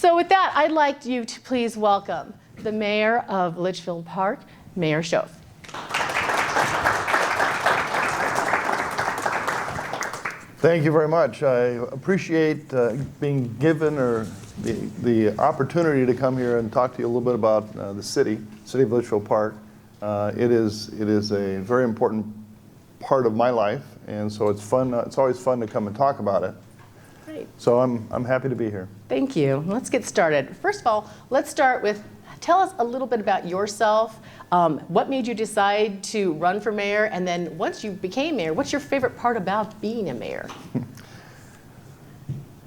So with that, I'd like you to please welcome the mayor of Litchfield Park, Mayor Schoaf. Thank you very much. I appreciate being given the opportunity to come here and talk to you a little bit about the city of Litchfield Park. It is a very important part of my life, and so it's fun. It's always fun to come and talk about it. Great. So I'm happy to be here. Thank you. Let's get started. First of all, let's start with, tell us a little bit about yourself. What made you decide to run for mayor? And then once you became mayor, what's your favorite part about being a mayor?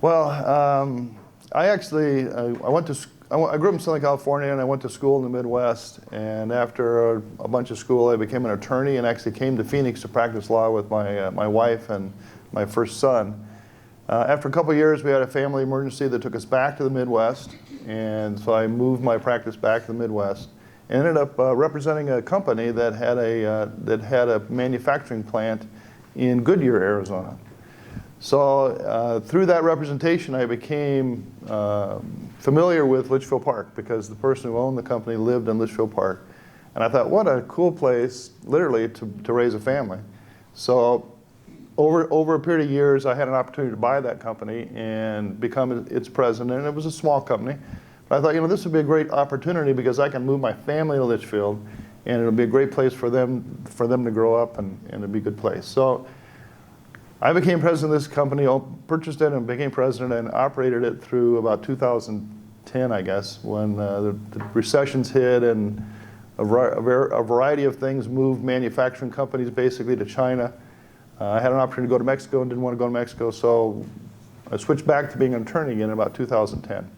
Well, I grew up in Southern California, and I went to school in the Midwest. And after a bunch of school, I became an attorney and actually came to Phoenix to practice law with my wife and my first son. After a couple of years, we had a family emergency that took us back to the Midwest. And so I moved my practice back to the Midwest. Ended up representing a company that had a manufacturing plant in Goodyear, Arizona. So through that representation, I became familiar with Litchfield Park because the person who owned the company lived in Litchfield Park. And I thought, what a cool place, literally, to raise a family. So over a period of years, I had an opportunity to buy that company and become its president. It was a small company. But I thought, this would be a great opportunity because I can move my family to Litchfield, and it'll be a great place for them to grow up, and it'll be a good place. So I became president of this company, purchased it and became president, and operated it through about 2010, I guess, when the recessions hit and a variety of things moved manufacturing companies basically to China. I had an opportunity to go to Mexico and didn't want to go to Mexico, so I switched back to being an attorney again in about 2010.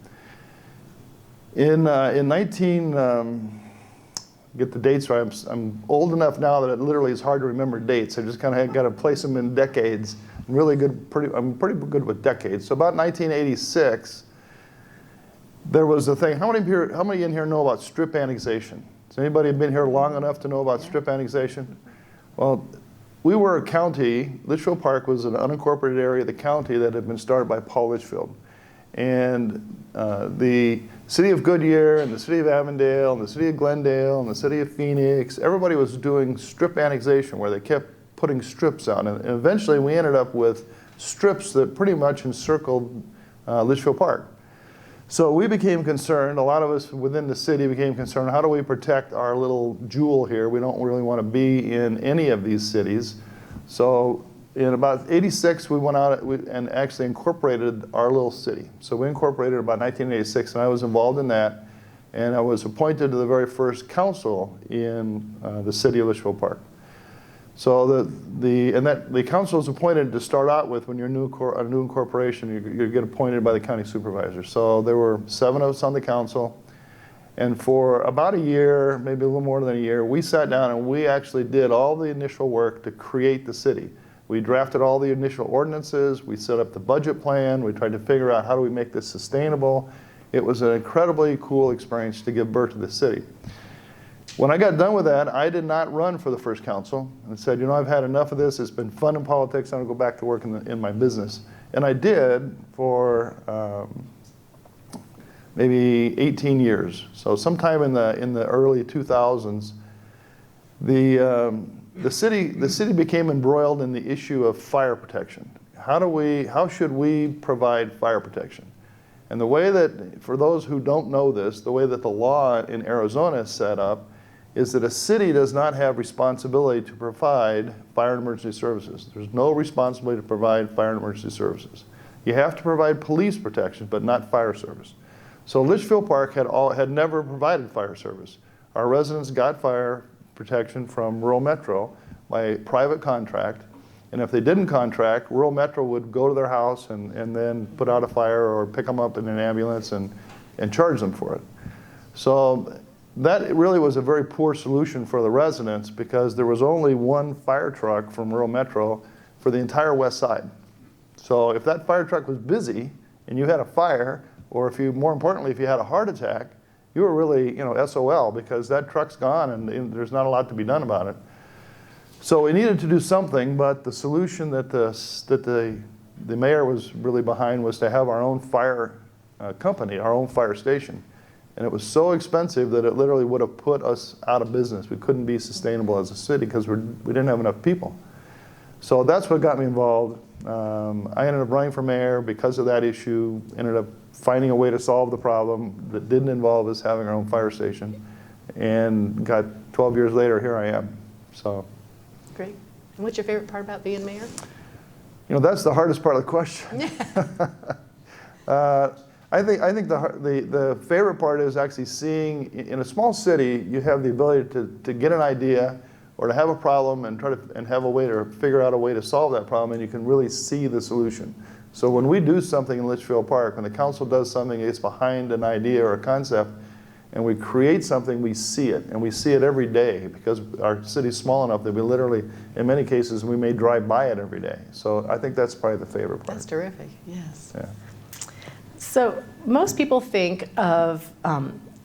In get the dates right, I'm old enough now that it literally is hard to remember dates. I just kind of got to place them in decades. I'm pretty good with decades. So about 1986, there was a thing. How many in here know about strip annexation? Has anybody been here long enough to know about strip annexation? Well, we were a county. Litchfield Park was an unincorporated area of the county that had been started by Paul Litchfield. And the city of Goodyear and the city of Avondale and the city of Glendale and the city of Phoenix, everybody was doing strip annexation where they kept putting strips out. And eventually we ended up with strips that pretty much encircled Litchfield Park. So we became concerned, a lot of us within the city became concerned, how do we protect our little jewel here? We don't really want to be in any of these cities. So in about '86, we went out and actually incorporated our little city. So we incorporated about 1986, and I was involved in that. And I was appointed to the very first council in the city of Litchfield Park. So the council is appointed to start out with when you're a new incorporation. You get appointed by the county supervisor. So there were 7 of us on the council. And for about a year, maybe a little more than a year, we sat down and we actually did all the initial work to create the city. We drafted all the initial ordinances, we set up the budget plan, we tried to figure out how do we make this sustainable. It was an incredibly cool experience to give birth to the city. When I got done with that, I did not run for the first council and said, I've had enough of this, it's been fun in politics, I'm gonna go back to work in my business. And I did for maybe 18 years. So sometime in the early 2000s, the city became embroiled in the issue of fire protection. How should we provide fire protection? And the way that, for those who don't know this, the way that the law in Arizona is set up is that a city does not have responsibility to provide fire and emergency services. There's no responsibility to provide fire and emergency services. You have to provide police protection, but not fire service. So Litchfield Park had never provided fire service. Our residents got fire protection from Rural Metro by private contract, and if they didn't contract, Rural Metro would go to their house and then put out a fire or pick them up in an ambulance and charge them for it. So that really was a very poor solution for the residents because there was only one fire truck from Rural Metro for the entire west side. So if that fire truck was busy and you had a fire, or more importantly, if you had a heart attack, you were really, SOL because that truck's gone and there's not a lot to be done about it. So we needed to do something, but the solution that the mayor was really behind was to have our own fire company, our own fire station. And it was so expensive that it literally would have put us out of business. We couldn't be sustainable as a city because we didn't have enough people. So that's what got me involved. I ended up running for mayor because of that issue, ended up finding a way to solve the problem that didn't involve us having our own fire station. And got 12 years later, here I am. So. Great. And what's your favorite part about being mayor? You know, that's the hardest part of the question. I think the favorite part is actually seeing, in a small city, you have the ability to get an idea or to have a problem and try to have a way to figure out a way to solve that problem, and you can really see the solution. So when we do something in Litchfield Park, when the council does something, it's behind an idea or a concept, and we create something, we see it, and we see it every day because our city's small enough that we literally, in many cases, we may drive by it every day. So I think that's probably the favorite part. That's terrific, yes. Yeah. So most people think of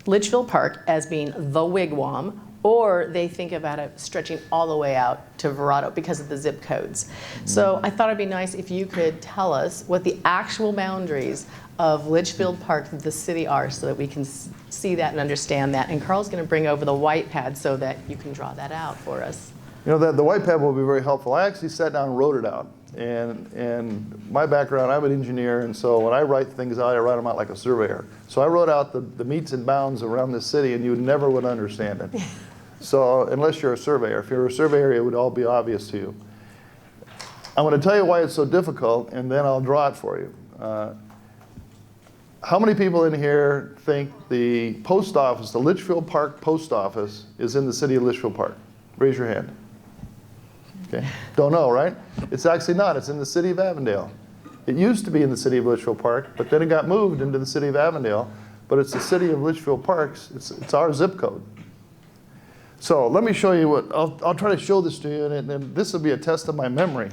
Litchfield Park as being the Wigwam, or they think about it stretching all the way out to Verrado because of the zip codes. So I thought it'd be nice if you could tell us what the actual boundaries of Litchfield Park, the city, are, so that we can see that and understand that. And Carl's going to bring over the white pad so that you can draw that out for us. You know, the white pad will be very helpful. I actually sat down and wrote it out. And my background, I'm an engineer, and so when I write things out, I write them out like a surveyor. So I wrote out the meets and bounds around the city, and you never would understand it. So unless you're a surveyor. If you're a surveyor, it would all be obvious to you. I'm going to tell you why it's so difficult, and then I'll draw it for you. How many people in here think the post office, the Litchfield Park post office, is in the city of Litchfield Park? Raise your hand. Okay. Don't know, right? It's actually not. It's in the city of Avondale. It used to be in the city of Litchfield Park, but then it got moved into the city of Avondale. But it's the city of Litchfield Parks. It's our zip code. So let me show you what, I'll try to show this to you, and then this will be a test of my memory,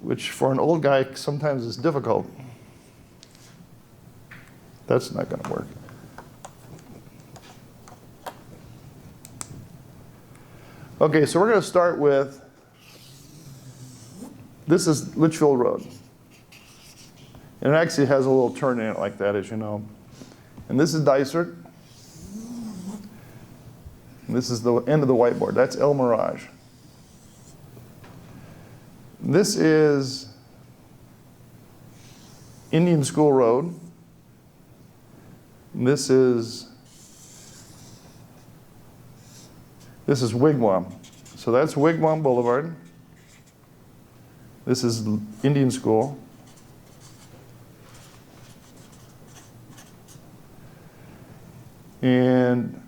which for an old guy sometimes is difficult. That's not going to work. Okay, so we're going to start with, this is Litchfield Road. And it actually has a little turn in it like that, as you know. And this is Dysart. And this is the end of the whiteboard. That's El Mirage. This is Indian School Road. And this is Wigwam. So that's Wigwam Boulevard. This is Indian School. And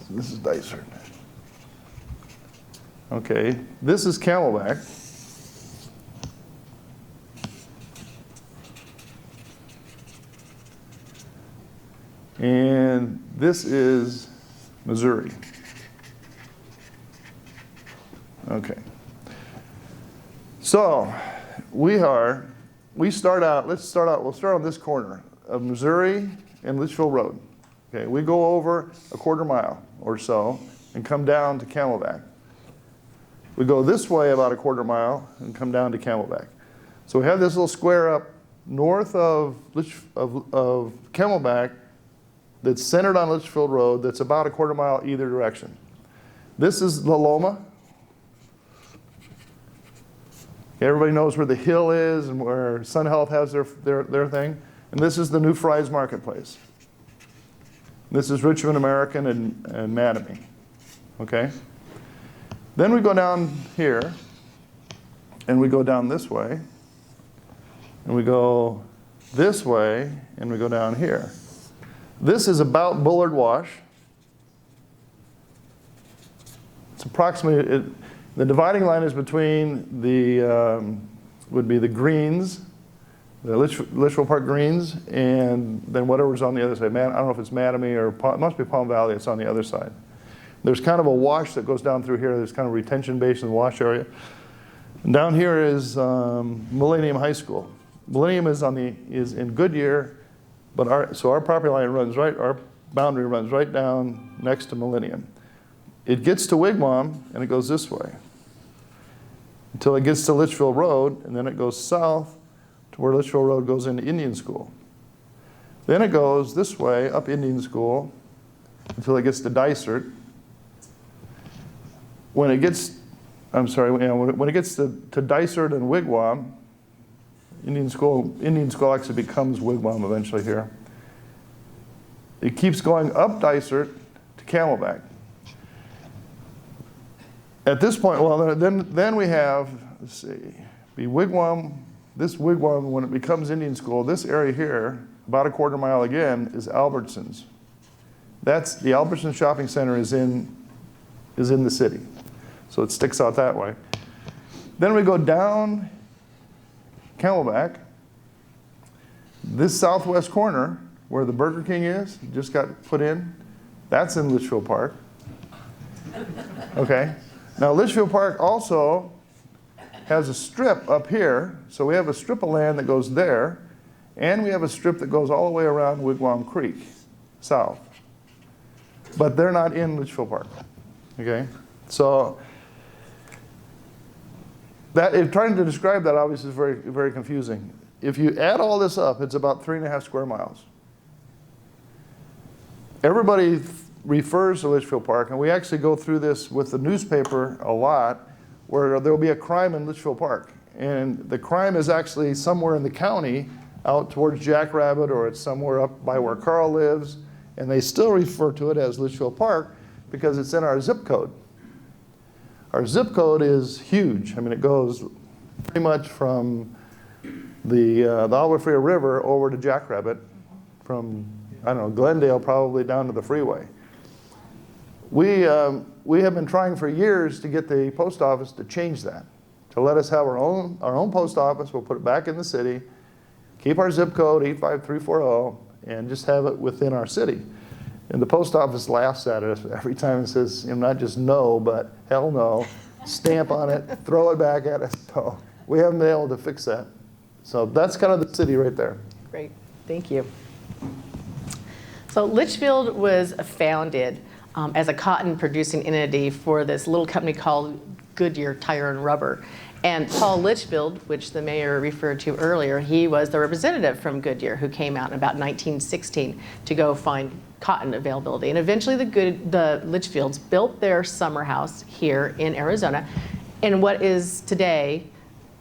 this is Dysart. Okay, this is Camelback. And this is Missouri. Okay. So we'll start on this corner of Missouri and Litchfield Road. Okay, we go over a quarter mile or so and come down to Camelback. We go this way about a quarter mile and come down to Camelback. So we have this little square up north of Camelback that's centered on Litchfield Road that's about a quarter mile either direction. This is La Loma. Everybody knows where the Hill is and where Sun Health has their thing. And this is the New Fries Marketplace. This is Richmond American and Mattamy. Okay? Then we go down here, and we go down this way, and we go this way, and we go down here. This is about Bullard Wash. It's approximately, the dividing line is between would be the greens, the Litchfield Park greens, and then whatever's on the other side. I don't know if it's Mattamy or, it must be Palm Valley, it's on the other side. There's kind of a wash that goes down through here. There's kind of a retention basin, wash area. And down here is Millennium High School. Millennium is in Goodyear, but our property line runs right, our boundary runs right down next to Millennium. It gets to Wigwam, and it goes this way until it gets to Litchfield Road, and then it goes south to where Litchfield Road goes into Indian School. Then it goes this way up Indian School until it gets to Dysart. When it gets, I'm sorry, when it gets to Dysart and Wigwam, Indian School actually becomes Wigwam eventually here. It keeps going up Dysart to Camelback. At this point, well, then we have, let's see, the Wigwam, this Wigwam, when it becomes Indian School, this area here, about a quarter mile again, is Albertsons. That's, the Albertsons Shopping Center is in the city. So it sticks out that way. Then we go down Camelback. This southwest corner, where the Burger King is, just got put in, that's in Litchfield Park. Okay. Now Litchfield Park also has a strip up here. So we have a strip of land that goes there, and we have a strip that goes all the way around Wigwam Creek, south. But they're not in Litchfield Park. Okay. So that, trying to describe that obviously is very, very confusing. If you add all this up, it's about 3.5 square miles. Everybody refers to Litchfield Park, and we actually go through this with the newspaper a lot, where there will be a crime in Litchfield Park. And the crime is actually somewhere in the county, out towards Jackrabbit, or it's somewhere up by where Carl lives, and they still refer to it as Litchfield Park because it's in our zip code. Our zip code is huge. I mean, it goes pretty much from the Albert River over to Jackrabbit, from, I don't know, Glendale probably down to the freeway. We have been trying for years to get the post office to change that, to let us have our own post office. We'll put it back in the city, keep our zip code 85340, and just have it within our city. And the post office laughs at us every time and says, not just no, but hell no, stamp on it, throw it back at us. So we haven't been able to fix that. So that's kind of the city right there. Great, thank you. So Litchfield was founded as a cotton producing entity for this little company called Goodyear Tire and Rubber. And Paul Litchfield, which the mayor referred to earlier, he was the representative from Goodyear who came out in about 1916 to go find cotton availability. And eventually the Litchfields built their summer house here in Arizona in what is today,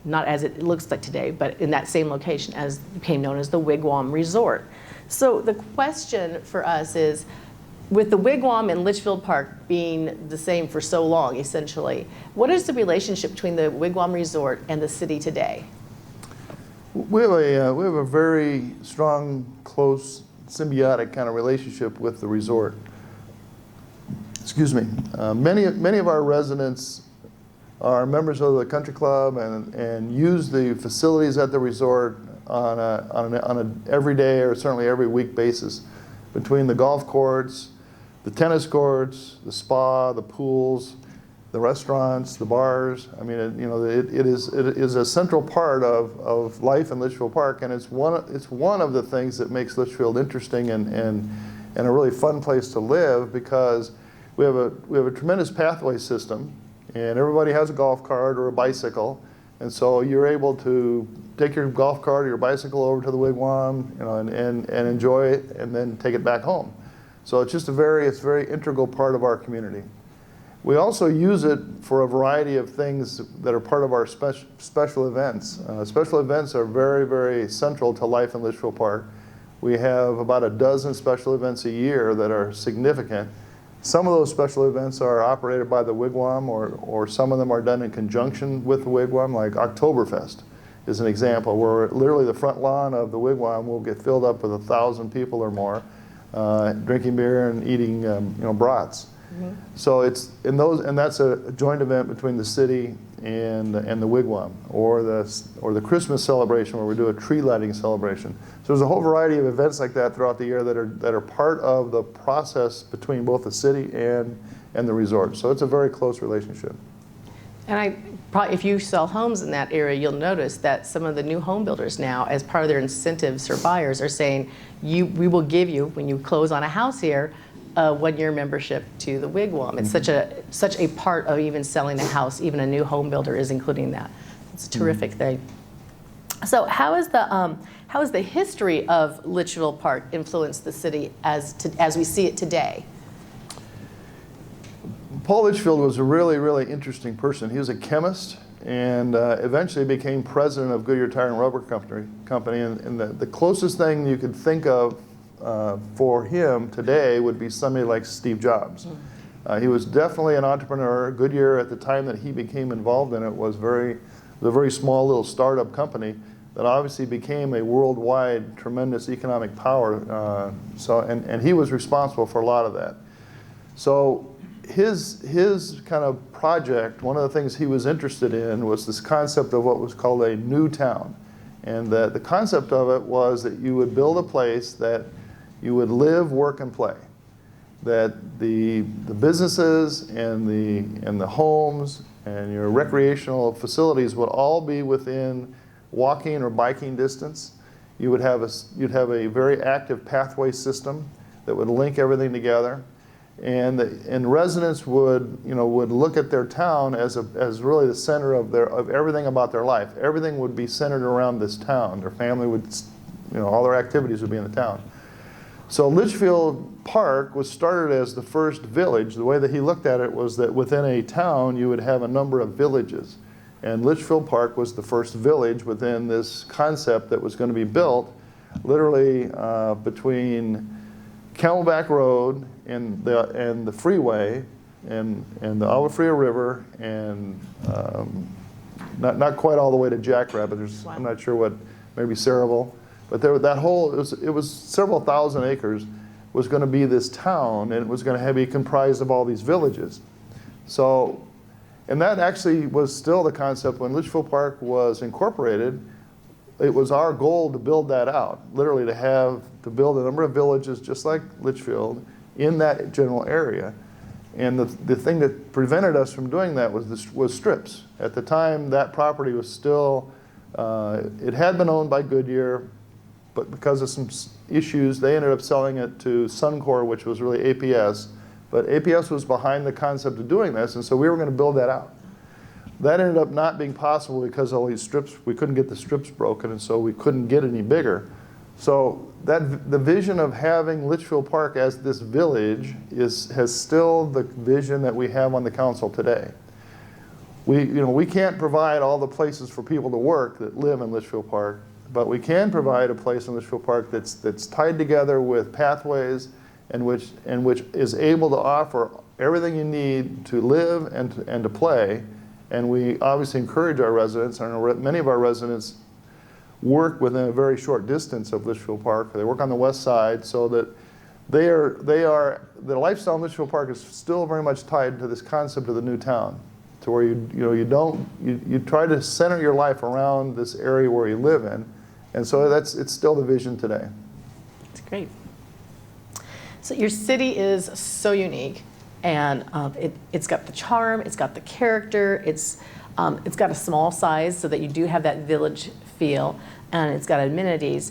not as it looks like today, but in that same location as became known as the Wigwam Resort. So the question for us is, with the Wigwam and Litchfield Park being the same for so long, essentially, what is the relationship between the Wigwam Resort and the city today? We have a very strong, close, symbiotic kind of relationship with the resort. Excuse me. Many of our residents are members of the country club and use the facilities at the resort on an everyday or certainly every week basis, between the golf courts, the tennis courts, the spa, the pools, the restaurants, the bars. I mean, it is a central part of life in Litchfield Park, and it's one of the things that makes Litchfield interesting and a really fun place to live, because we have a tremendous pathway system, and everybody has a golf cart or a bicycle, and so you're able to take your golf cart or your bicycle over to the Wigwam, and enjoy it, and then take it back home. So it's just a very integral part of our community. We also use it for a variety of things that are part of our special events. Special events are very, very central to life in Litchfield Park. We have about a dozen special events a year that are significant. Some of those special events are operated by the Wigwam, or some of them are done in conjunction with the Wigwam, like Oktoberfest is an example, where literally the front lawn of the Wigwam will get filled up with 1,000 people or more, drinking beer and eating brats. Mm-hmm. So that's a joint event between the city and the Wigwam, or the Christmas celebration, where we do a tree lighting celebration. So there's a whole variety of events like that throughout the year that are part of the process between both the city and the resort. So it's a very close relationship. And if you sell homes in that area, you'll notice that some of the new home builders now, as part of their incentives for buyers, are saying, we will give you, when you close on a house here, a 1-year membership to the Wigwam. It's such a part of even selling a house. Even a new home builder is including that. It's a terrific thing. So how is the history of Litchfield Park influenced the city as we see it today? Paul Litchfield was a really, really interesting person. He was a chemist and eventually became president of Goodyear Tire and Rubber Company. And the closest thing you could think of for him today would be somebody like Steve Jobs. He was definitely an entrepreneur. Goodyear, at the time that he became involved in it, was a very small little startup company that obviously became a worldwide tremendous economic power. And he was responsible for a lot of that. So his kind of project, one of the things he was interested in was this concept of what was called a new town. And the concept of it was that you would build a place that you would live, work, and play. That the businesses and the homes and your recreational facilities would all be within walking or biking distance. You'd have a very active pathway system that would link everything together. And residents would look at their town as really the center of everything about their life. Everything would be centered around this town. Their family would, all their activities would be in the town. So Litchfield Park was started as the first village. The way that he looked at it was that within a town you would have a number of villages. And Litchfield Park was the first village within this concept that was going to be built literally between Camelback Road and the freeway and the Agua Fria River and not quite all the way to Jackrabbit. Wow. I'm not sure what, maybe Cerebral. But it was several thousand acres was going to be this town, and it was going to be comprised of all these villages. So, and that actually was still the concept when Litchfield Park was incorporated. It was our goal to build that out, literally to build a number of villages just like Litchfield in that general area. And the thing that prevented us from doing that was strips. At the time, that property was still, it had been owned by Goodyear, but because of some issues, they ended up selling it to Suncor, which was really APS. But APS was behind the concept of doing this, and so we were going to build that out. That ended up not being possible because all these strips, we couldn't get the strips broken, and so we couldn't get any bigger. So the vision of having Litchfield Park as this village has still the vision that we have on the council today. We can't provide all the places for people to work that live in Litchfield Park, but we can provide a place in Litchfield Park that's tied together with pathways and which is able to offer everything you need to live and to play. And we obviously encourage our residents, and many of our residents work within a very short distance of Litchfield Park. They work on the west side, so that the lifestyle in Litchfield Park is still very much tied to this concept of the new town, to where you try to center your life around this area where you live in, and so it's still the vision today. That's great. So your city is so unique, and it's got the charm, it's got the character, it's got a small size so that you do have that village feel, and it's got amenities,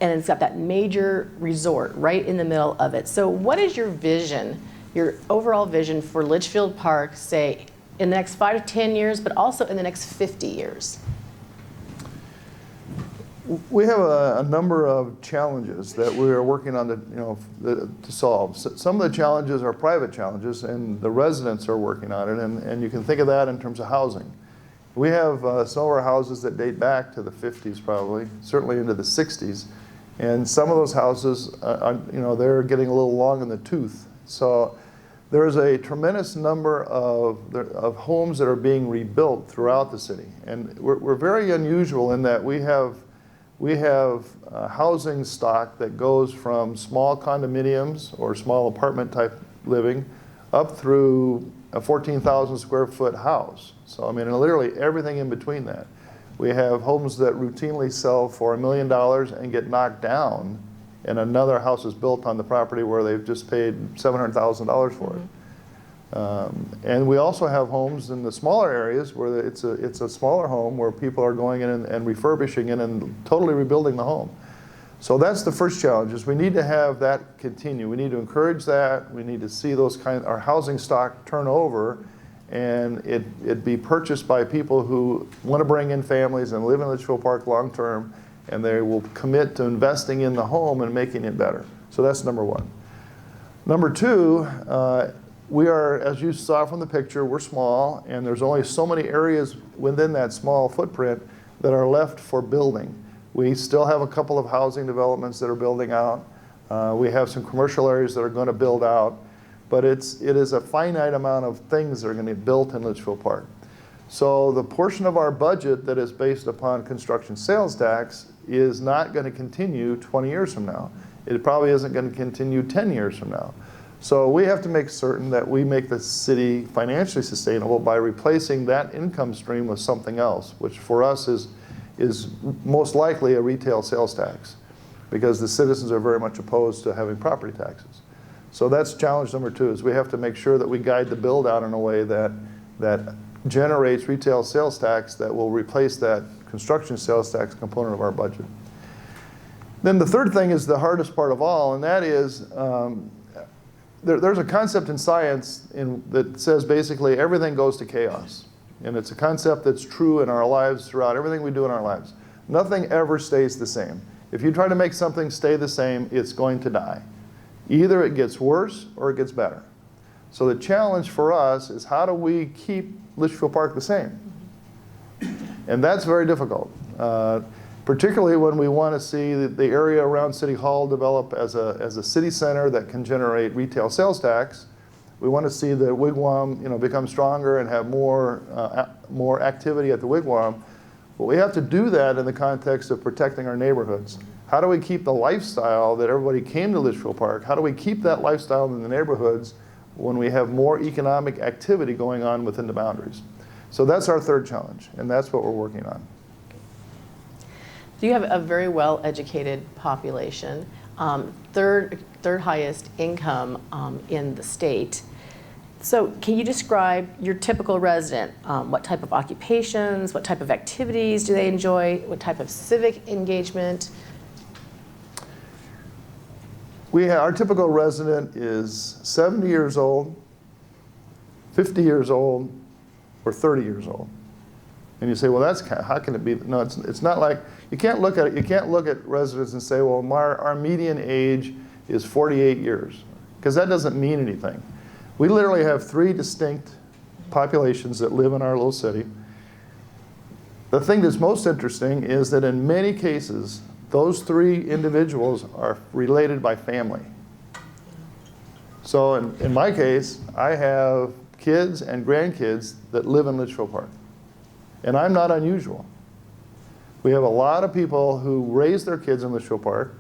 and it's got that major resort right in the middle of it. So what is your vision, your overall vision for Litchfield Park, say, in the next 5 to 10 years, but also in the next 50 years? We have a number of challenges that we are working on to solve. Some of the challenges are private challenges, and the residents are working on it, and you can think of that in terms of housing. We have some of our houses that date back to the 50s probably, certainly into the 60s, and some of those houses, they're getting a little long in the tooth. So there's a tremendous number of homes that are being rebuilt throughout the city, and we're very unusual in that we have housing stock that goes from small condominiums or small apartment type living up through a 14,000 square foot house. So I mean, literally everything in between that. We have homes that routinely sell for $1 million and get knocked down, and another house is built on the property where they've just paid $700,000 for it. And we also have homes in the smaller areas where it's a smaller home where people are going in and refurbishing it and totally rebuilding the home. So that's the first challenge, is we need to have that continue. We need to encourage that. We need to see our housing stock turn over and it be purchased by people who want to bring in families and live in Litchfield Park long term, and they will commit to investing in the home and making it better. So that's number one. Number two, we are, as you saw from the picture, we're small, and there's only so many areas within that small footprint that are left for building. We still have a couple of housing developments that are building out. We have some commercial areas that are going to build out, but it is a finite amount of things that are going to be built in Litchfield Park. So the portion of our budget that is based upon construction sales tax is not going to continue 20 years from now. It probably isn't going to continue 10 years from now. So we have to make certain that we make the city financially sustainable by replacing that income stream with something else, which for us is most likely a retail sales tax, because the citizens are very much opposed to having property taxes. So that's challenge number two, is we have to make sure that we guide the build out in a way that generates retail sales tax that will replace that construction sales tax component of our budget. Then the third thing is the hardest part of all, and that is there's a concept in science that says basically everything goes to chaos. And it's a concept that's true in our lives throughout everything we do in our lives. Nothing ever stays the same. If you try to make something stay the same, it's going to die. Either it gets worse or it gets better. So the challenge for us is, how do we keep Litchfield Park the same? And that's very difficult, particularly when we want to see the area around City Hall develop as a city center that can generate retail sales tax. We want to see the Wigwam, become stronger and have more activity at the Wigwam. But we have to do that in the context of protecting our neighborhoods. How do we keep the lifestyle that everybody came to Litchfield Park? How do we keep that lifestyle in the neighborhoods when we have more economic activity going on within the boundaries? So that's our third challenge, and that's what we're working on. You have a very well-educated population, third highest income in the state. So can you describe your typical resident? What type of occupations, what type of activities do they enjoy? What type of civic engagement? Our typical resident is 70 years old, 50 years old, or 30 years old. And you say, well, how can it be? No, it's not like, you can't look at it. You can't look at residents and say, well, our median age is 48 years, because that doesn't mean anything. We literally have three distinct populations that live in our little city. The thing that's most interesting is that in many cases, those three individuals are related by family. So in my case, I have kids and grandkids that live in Litchfield Park. And I'm not unusual. We have a lot of people who raise their kids in Litchfield Park.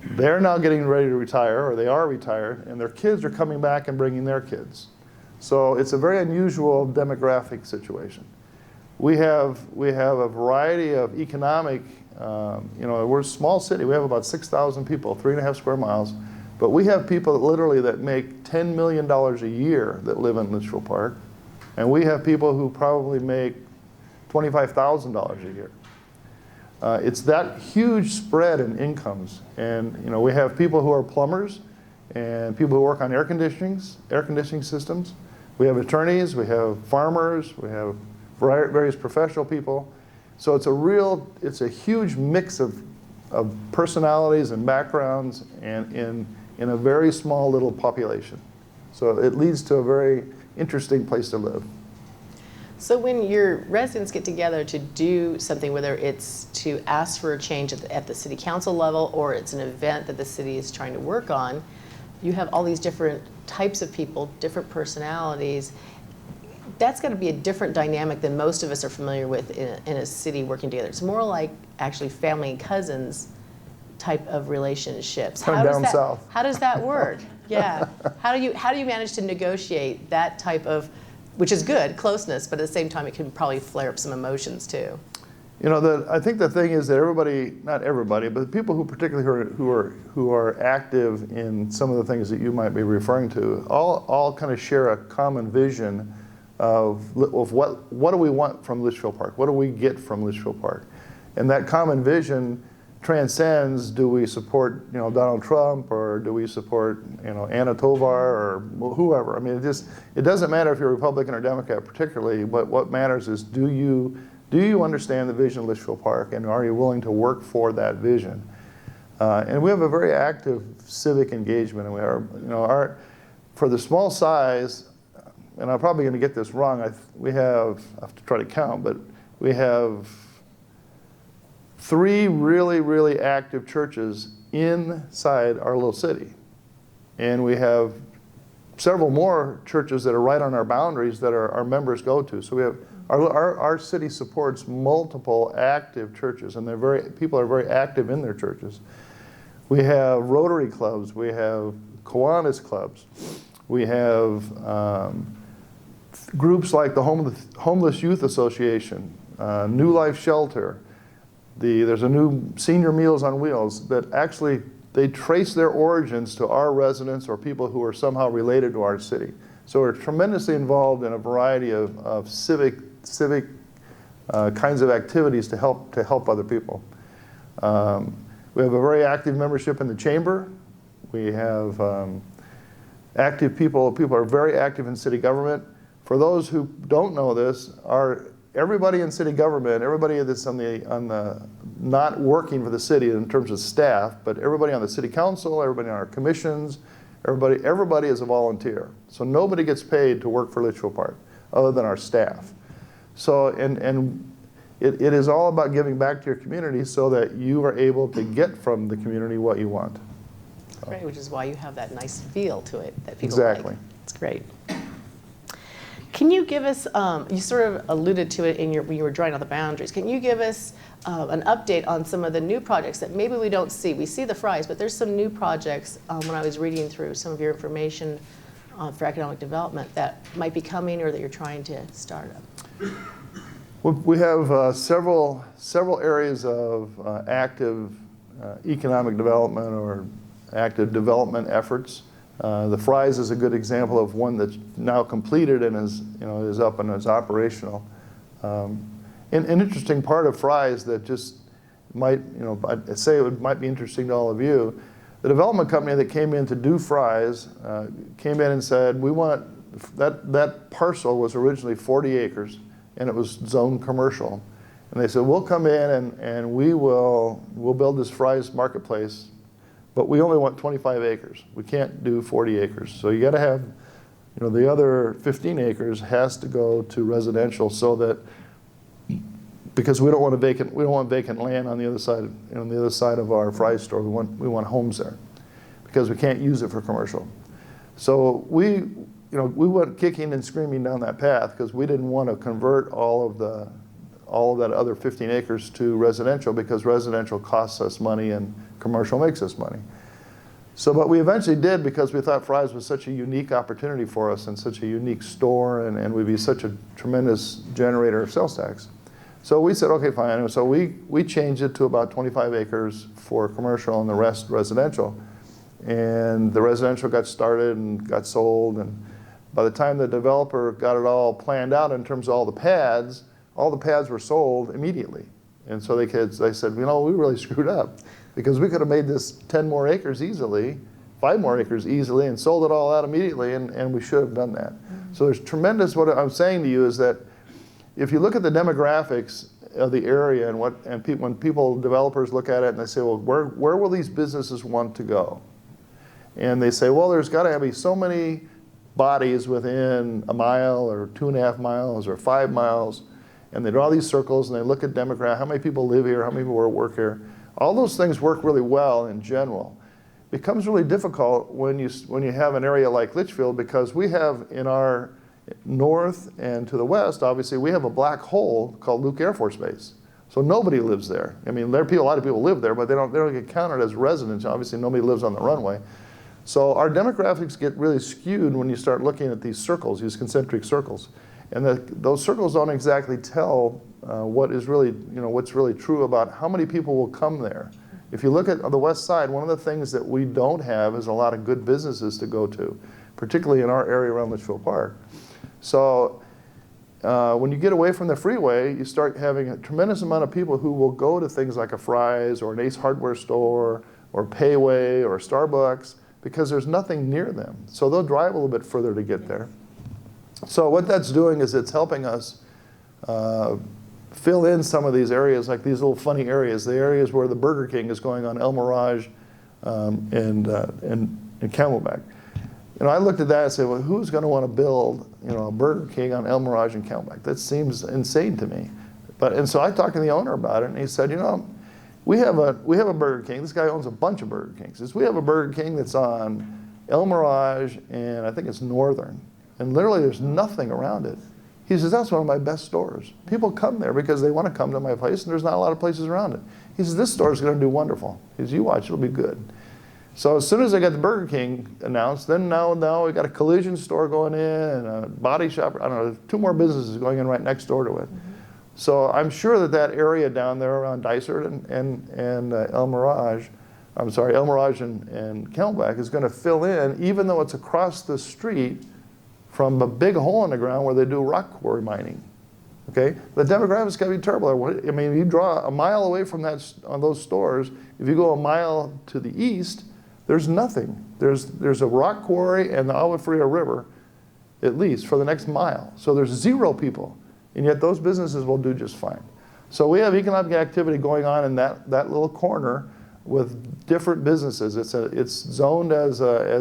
They're now getting ready to retire, or they are retired, and their kids are coming back and bringing their kids. So it's a very unusual demographic situation. We have a variety of economic, we're a small city. We have about 6,000 people, 3.5 square miles. But we have people that make $10 million a year that live in Litchfield Park. And we have people who probably make $25,000 a year. It's that huge spread in incomes. And we have people who are plumbers and people who work on air conditioning systems. We have attorneys, we have farmers, we have various professional people. So it's a huge mix of personalities and backgrounds, and in a very small little population. So it leads to a very interesting place to live. So when your residents get together to do something, whether it's to ask for a change at the city council level, or it's an event that the city is trying to work on, you have all these different types of people, different personalities. That's got to be a different dynamic than most of us are familiar with in a city working together. It's more like actually family and cousins type of relationships. How does that work? Yeah. How do you manage to negotiate that type of, which is good, closeness, but at the same time it can probably flare up some emotions too? I think the thing is that everybody, not everybody, but the people who particularly who are active in some of the things that you might be referring to, all kind of share a common vision of what do we want from Litchfield Park? What do we get from Litchfield Park? And that common vision transcends, do we support Donald Trump, or do we support Anna Tovar or whoever. I mean, it doesn't matter if you're Republican or Democrat particularly, but what matters is do you understand the vision of Litchfield Park, and are you willing to work for that vision? And we have a very active civic engagement, and we are, for the small size, and I'm probably going to get this wrong, I have to try to count, but we have 3 really, really active churches inside our little city. And we have several more churches that are right on our boundaries that our members go to. So we have, our city supports multiple active churches, and people are very active in their churches. We have Rotary clubs, we have Kiwanis clubs, we have groups like the Homeless Youth Association, New Life Shelter. There's a new Senior Meals on Wheels that actually, they trace their origins to our residents or people who are somehow related to our city. So we're tremendously involved in a variety of civic kinds of activities to help other people. We have a very active membership in the chamber. We have active people are very active in city government. For those who don't know this, everybody in city government, everybody that's on the not working for the city in terms of staff, but everybody on the city council, everybody on our commissions, everybody is a volunteer. So nobody gets paid to work for Litchfield Park other than our staff. So and it is all about giving back to your community so that you are able to get from the community what you want. Great, which is why you have that nice feel to it that people Exactly. like. It's great. Can you give us, you sort of alluded to it when you were drawing out the boundaries, can you give us an update on some of the new projects that maybe we don't see? We see the fries, but there's some new projects when I was reading through some of your information for economic development that might be coming or that you're trying to start up. We have several areas of active economic development or active development efforts. The Fries is a good example of one that's now completed and is up and is operational. An interesting part of Fries that just might, I'd say might be interesting to all of you. The development company that came in to do Fries came in and said, we want, that parcel was originally 40 acres and it was zoned commercial. And they said, we'll come in and we'll build this Fries marketplace, but we only want 25 acres. We can't do 40 acres. So you got to have, the other 15 acres has to go to residential so that, because we don't want vacant land on the other side, on the other side of our Fries store. We want homes there because we can't use it for commercial. So we went kicking and screaming down that path because we didn't want to convert all of that other 15 acres to residential because residential costs us money and commercial makes us money. So, but we eventually did because we thought Fries was such a unique opportunity for us and such a unique store and we'd be such a tremendous generator of sales tax. So we said, okay, fine. And so we changed it to about 25 acres for commercial and the rest residential. And the residential got started and got sold. And by the time the developer got it all planned out in terms of all the pads were sold immediately. And so they said, we really screwed up because we could have made this 10 more acres easily, 5 more acres easily, and sold it all out immediately, and we should have done that. Mm-hmm. So there's tremendous, what I'm saying to you is that if you look at the demographics of the area and when developers look at it and they say, well, where will these businesses want to go? And they say, well, there's got to be so many bodies within a mile or 2.5 miles or 5 miles. And they draw these circles and they look at demographics, how many people live here, how many people work here. All those things work really well in general. It becomes really difficult when you have an area like Litchfield because we have in our north and to the west, obviously, we have a black hole called Luke Air Force Base. So nobody lives there. I mean, a lot of people live there, but they don't get counted as residents. Obviously, nobody lives on the runway. So our demographics get really skewed when you start looking at these circles, these concentric circles. And those circles don't exactly tell what's really true about how many people will come there. If you look at the west side, one of the things that we don't have is a lot of good businesses to go to, particularly in our area around Litchfield Park. So when you get away from the freeway, you start having a tremendous amount of people who will go to things like a Fry's or an Ace Hardware store or Payway or Starbucks because there's nothing near them. So they'll drive a little bit further to get there. So what that's doing is it's helping us fill in some of these areas, like these little funny areas, the areas where the Burger King is going on El Mirage and Camelback. You know, I looked at that and said, well, who's going to want to build, you know, a Burger King on El Mirage and Camelback? That seems insane to me. And so I talked to the owner about it, and he said, you know, we have a Burger King. This guy owns a bunch of Burger Kings. He says, we have a Burger King that's on El Mirage and I think it's Northern, and literally there's nothing around it. He says, that's one of my best stores. People come there because they want to come to my place, and there's not a lot of places around it. He says, this store is going to do wonderful. He says, you watch, it'll be good. So as soon as I got the Burger King announced, then now we got a collision store going in and a body shop. I don't know, 2 more businesses going in right next door to it. So I'm sure that area down there around Dysart and El Mirage, I'm sorry, El Mirage and Camelback is going to fill in, even though it's across the street from a big hole in the ground where they do rock quarry mining. Okay, the demographics got to be terrible. I mean, you draw a mile away from those stores. If you go a mile to the east, there's nothing. There's a rock quarry and the Agua Fria River, at least for the next mile. So there's 0 people, and yet those businesses will do just fine. So we have economic activity going on in that little corner with different businesses. It's zoned as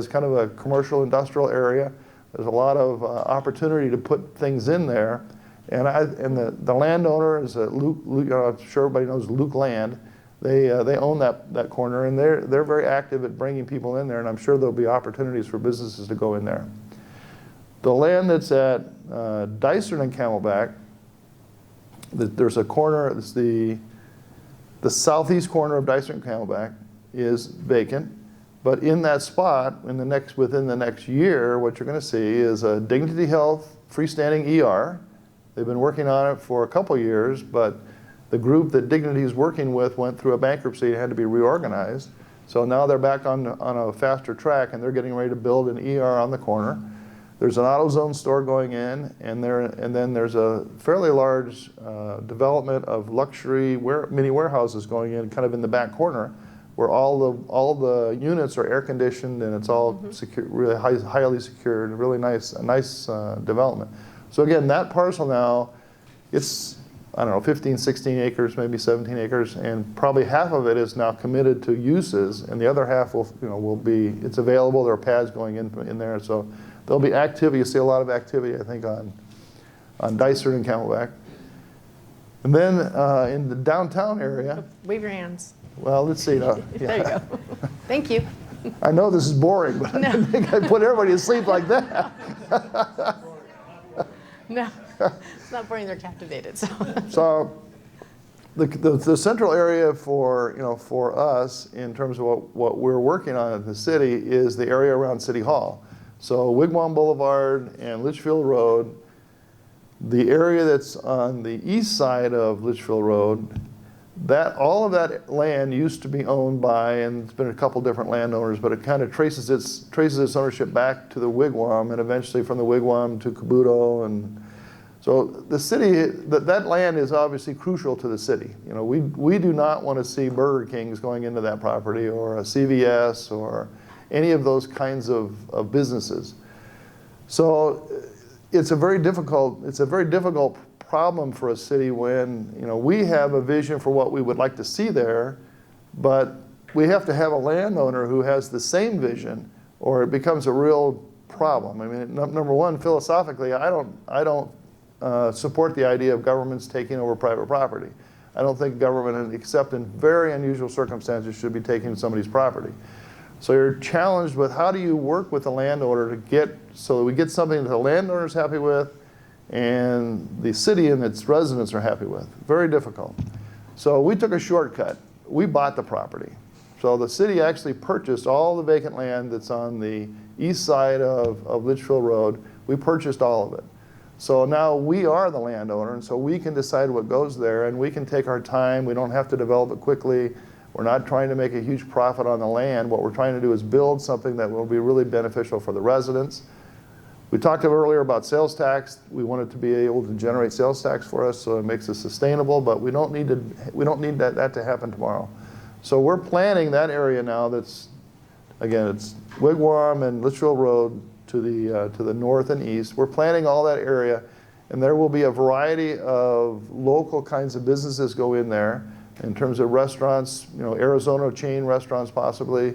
kind of a commercial industrial area. There's a lot of opportunity to put things in there, and the landowner is Luke. I'm sure everybody knows Luke Land. They own that corner, and they're very active at bringing people in there, and I'm sure there'll be opportunities for businesses to go in there. The land that's at Dysart and Camelback, there's a corner. It's the southeast corner of Dysart and Camelback is vacant. But in that spot, within the next year, what you're going to see is a Dignity Health freestanding ER. They've been working on it for a couple years, but the group that Dignity is working with went through a bankruptcy and had to be reorganized. So now they're back on a faster track, and they're getting ready to build an ER on the corner. There's an AutoZone store going in, and then there's a fairly large development of luxury mini warehouses going in, kind of in the back corner, where all the units are air conditioned and it's all secure, really highly secured, really nice development. So again, that parcel now, it's, I don't know, 15, 16 acres, maybe 17 acres, and probably half of it is now committed to uses, and the other half will be, it's available. There are pads going in there, so there'll be activity. You see a lot of activity, I think, on Dysart and Camelback. And then in the downtown area. Wave your hands. Well, let's see. There you go. Thank you. I know this is boring, but I didn't think I'd put everybody to sleep like that. No, it's not boring. They're captivated. So the central area for us in terms of what we're working on at the city is the area around City Hall. So Wigwam Boulevard and Litchfield Road, the area that's on the east side of Litchfield Road, all of that land used to be owned by, and it's been a couple different landowners, but it kind of traces its ownership back to the Wigwam, and eventually from the Wigwam to Cabuto, and so the city, that land is obviously crucial to the city. You know, we do not want to see Burger Kings going into that property, or a CVS, or any of those kinds of businesses. So it's a very difficult problem for a city when, you know, we have a vision for what we would like to see there, but we have to have a landowner who has the same vision, or it becomes a real problem. I mean, number one, philosophically, I don't support the idea of governments taking over private property. I don't think government, except in very unusual circumstances, should be taking somebody's property. So you're challenged with how do you work with the landowner so that we get something that the landowner's happy with and the city and its residents are happy with. Very difficult. So we took a shortcut. We bought the property. So the city actually purchased all the vacant land that's on the east side of Litchfield Road. We purchased all of it. So now we are the landowner, and so we can decide what goes there, and we can take our time. We don't have to develop it quickly. We're not trying to make a huge profit on the land. What we're trying to do is build something that will be really beneficial for the residents. We talked earlier about sales tax. We want it to be able to generate sales tax for us, so it makes it sustainable. But we don't need that to happen tomorrow. So we're planning that area now. That's, again, it's Wigwam and Litchfield Road to the north and east. We're planning all that area, and there will be a variety of local kinds of businesses go in there in terms of restaurants. Arizona chain restaurants possibly.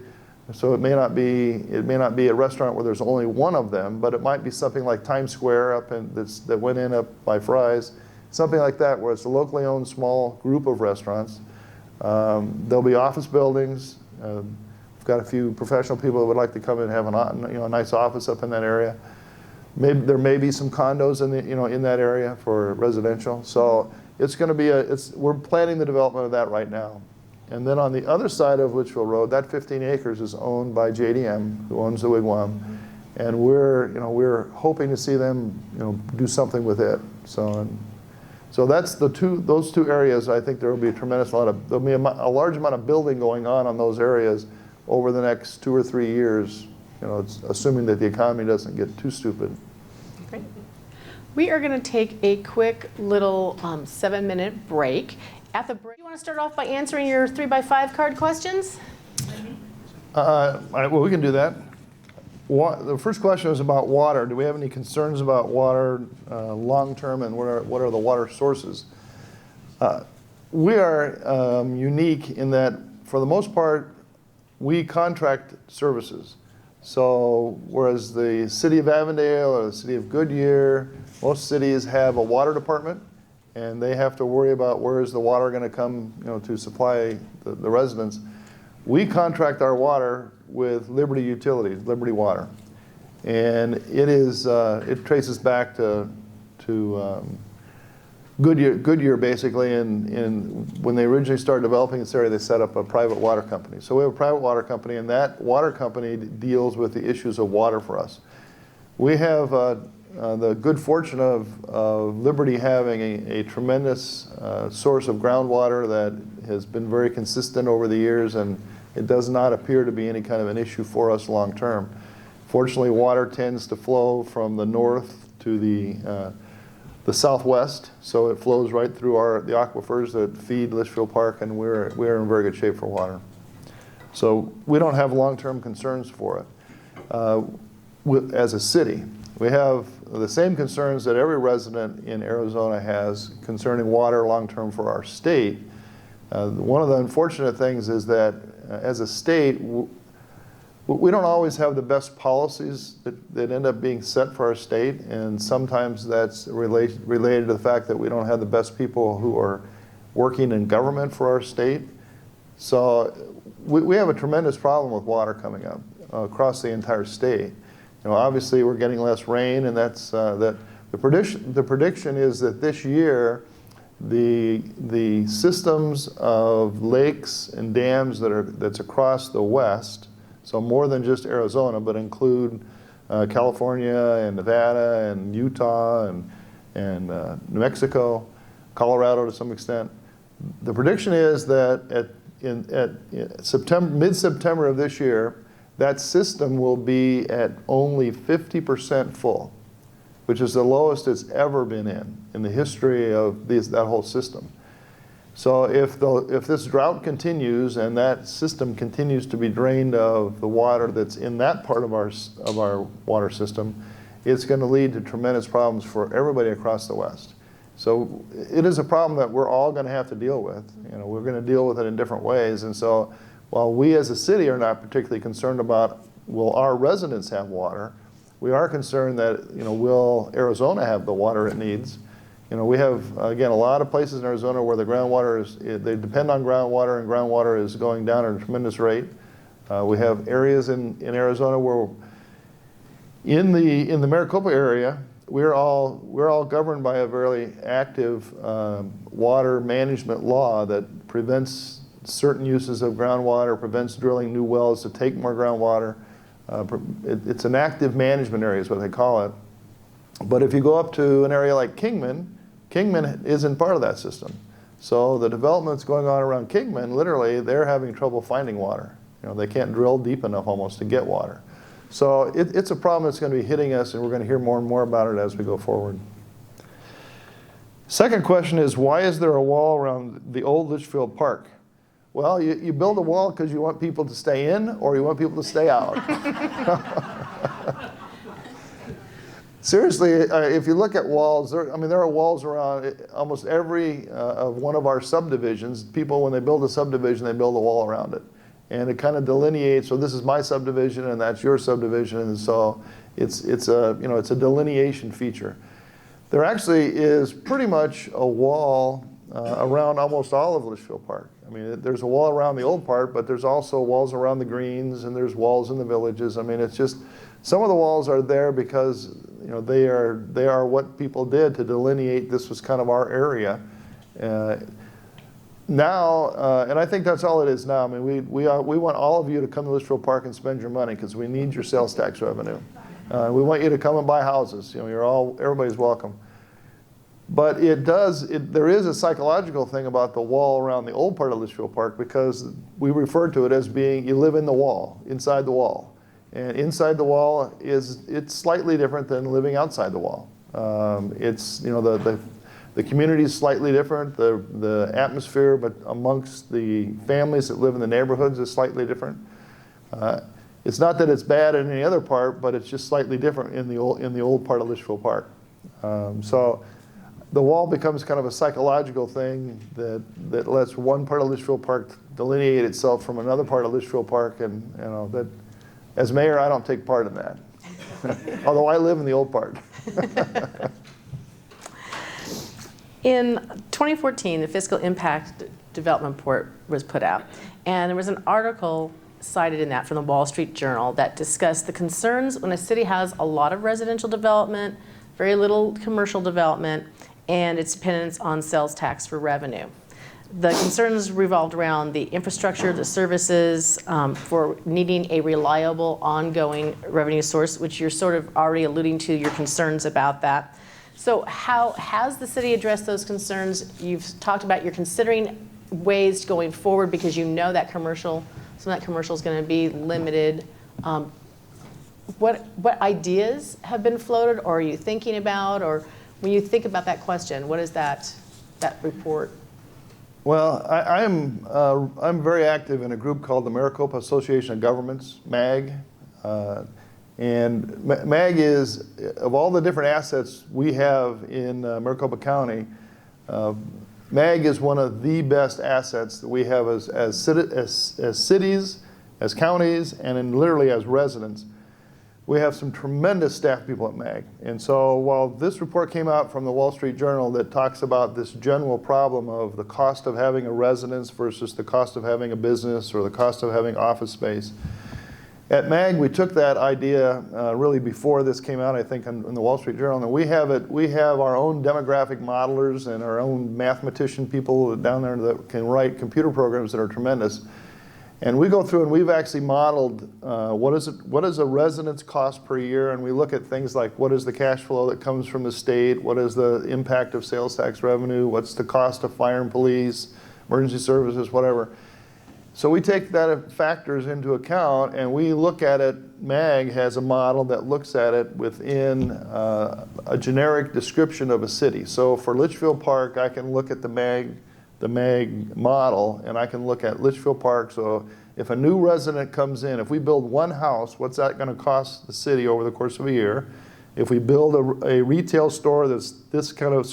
So it may not be a restaurant where there's only one of them, but it might be something like Times Square up that went in up by Fry's, something like that, where it's a locally owned small group of restaurants. There'll be office buildings. We've got a few professional people that would like to come and have a nice office up in that area. Maybe there may be some condos in that area for residential. So it's going to be we're planning the development of that right now. And then on the other side of Litchfield Road, that 15 acres is owned by JDM, who owns the Wigwam, and we're hoping to see them do something with it. So that's those two areas. I think there will be there'll be a large amount of building going on those areas over the next 2 or 3 years. It's assuming that the economy doesn't get too stupid. Great. We are going to take a quick little 7-minute break. At the break, you want to start off by answering your 3x5 card questions? All right, well, we can do that. The first question was about water. Do we have any concerns about water long-term, and what are the water sources? We are unique in that, for the most part, we contract services. So whereas the city of Avondale or the city of Goodyear, most cities have a water department, and they have to worry about where is the water going to come, to supply the residents. We contract our water with Liberty Utilities, Liberty Water, and it traces back to Goodyear basically. And when they originally started developing this area, they set up a private water company. So we have a private water company, and that water company deals with the issues of water for us. We have the good fortune of Liberty having a tremendous source of groundwater that has been very consistent over the years, and it does not appear to be any kind of an issue for us long term. Fortunately, water tends to flow from the north to the southwest, so it flows right through the aquifers that feed Litchfield Park, and we're in very good shape for water. So we don't have long-term concerns for it as a city. We have the same concerns that every resident in Arizona has concerning water long-term for our state. One of the unfortunate things is that as a state, we don't always have the best policies that end up being set for our state, and sometimes that's related to the fact that we don't have the best people who are working in government for our state. So we have a tremendous problem with water coming up across the entire state. Obviously we're getting less rain, and that's the prediction is that this year the systems of lakes and dams that's across the west, so more than just Arizona, but include California and Nevada and Utah and New Mexico, Colorado to some extent. The prediction is that mid-September of this year, that system will be at only 50% full, which is the lowest it's ever been in the history of that whole system. So if this drought continues and that system continues to be drained of the water that's in that part of our water system, it's going to lead to tremendous problems for everybody across the West. So it is a problem that we're all going to have to deal with. We're going to deal with it in different ways. And so while we as a city are not particularly concerned about will our residents have water, we are concerned that will Arizona have the water it needs. We have, again, a lot of places in Arizona where the groundwater they depend on groundwater, and groundwater is going down at a tremendous rate. We have areas in Arizona where in the Maricopa area, we're all governed by a very active water management law that prevents certain uses of groundwater, prevents drilling new wells to take more groundwater. It's an active management area is what they call it. But if you go up to an area like Kingman isn't part of that system. So the developments going on around Kingman, literally, they're having trouble finding water. They can't drill deep enough almost to get water. So it's a problem that's going to be hitting us, and we're going to hear more and more about it as we go forward. Second question is, why is there a wall around the old Litchfield Park? Well, you build a wall because you want people to stay in or you want people to stay out. Seriously, if you look at walls, there are walls around almost every of one of our subdivisions. People, when they build a subdivision, they build a wall around it. And it kind of delineates, so this is my subdivision and that's your subdivision, and so it's a delineation feature. There actually is pretty much a wall around almost all of Litchfield Park. I mean, there's a wall around the old part, but there's also walls around the greens, and there's walls in the villages. I mean, it's just, some of the walls are there because they are what people did to delineate this was kind of our area. Now, and I think that's all it is now. I mean, we want all of you to come to Litchfield Park and spend your money because we need your sales tax revenue. We want you to come and buy houses. Everybody's welcome. But there is a psychological thing about the wall around the old part of Litchfield Park, because we refer to it as being, you live in the wall, inside the wall. And inside the wall it's slightly different than living outside the wall. The community is slightly different. The atmosphere, but amongst the families that live in the neighborhoods, is slightly different. It's not that it's bad in any other part, but it's just slightly different in the old part of Litchfield Park. So the wall becomes kind of a psychological thing that lets one part of Litchfield Park delineate itself from another part of Litchfield Park, and that, as mayor, I don't take part in that. Although I live in the old part. In 2014, the Fiscal Impact Development Report was put out, and there was an article cited in that from the Wall Street Journal that discussed the concerns when a city has a lot of residential development, very little commercial development, and its dependence on sales tax for revenue. The concerns revolved around the infrastructure, the services, for needing a reliable, ongoing revenue source, which you're sort of already alluding to your concerns about that. So how has the city addressed those concerns? You've talked about you're considering ways going forward because you know that some of that commercial is going to be limited. What ideas have been floated, or are you thinking about, or when you think about that question, what is that report? Well, I'm very active in a group called the Maricopa Association of Governments, MAG. And MAG is, of all the different assets we have in Maricopa County, MAG is one of the best assets that we have as cities, as counties, and literally as residents. We have some tremendous staff people at MAG. And so while this report came out from the Wall Street Journal that talks about this general problem of the cost of having a residence versus the cost of having a business or the cost of having office space, at MAG we took that idea really before this came out, I think, in the Wall Street Journal, and we have our own demographic modelers and our own mathematician people down there that can write computer programs that are tremendous. And we go through and we've actually modeled what is a residence cost per year, and we look at things like what is the cash flow that comes from the state, what is the impact of sales tax revenue, what's the cost of fire and police, emergency services, whatever. So we take that factors into account, and we look at it. MAG has a model that looks at it within a generic description of a city. So for Litchfield Park, I can look at the MAG model, and I can look at Litchfield Park. So if a new resident comes in, if we build one house, what's that going to cost the city over the course of a year? If we build a retail store that's this kind of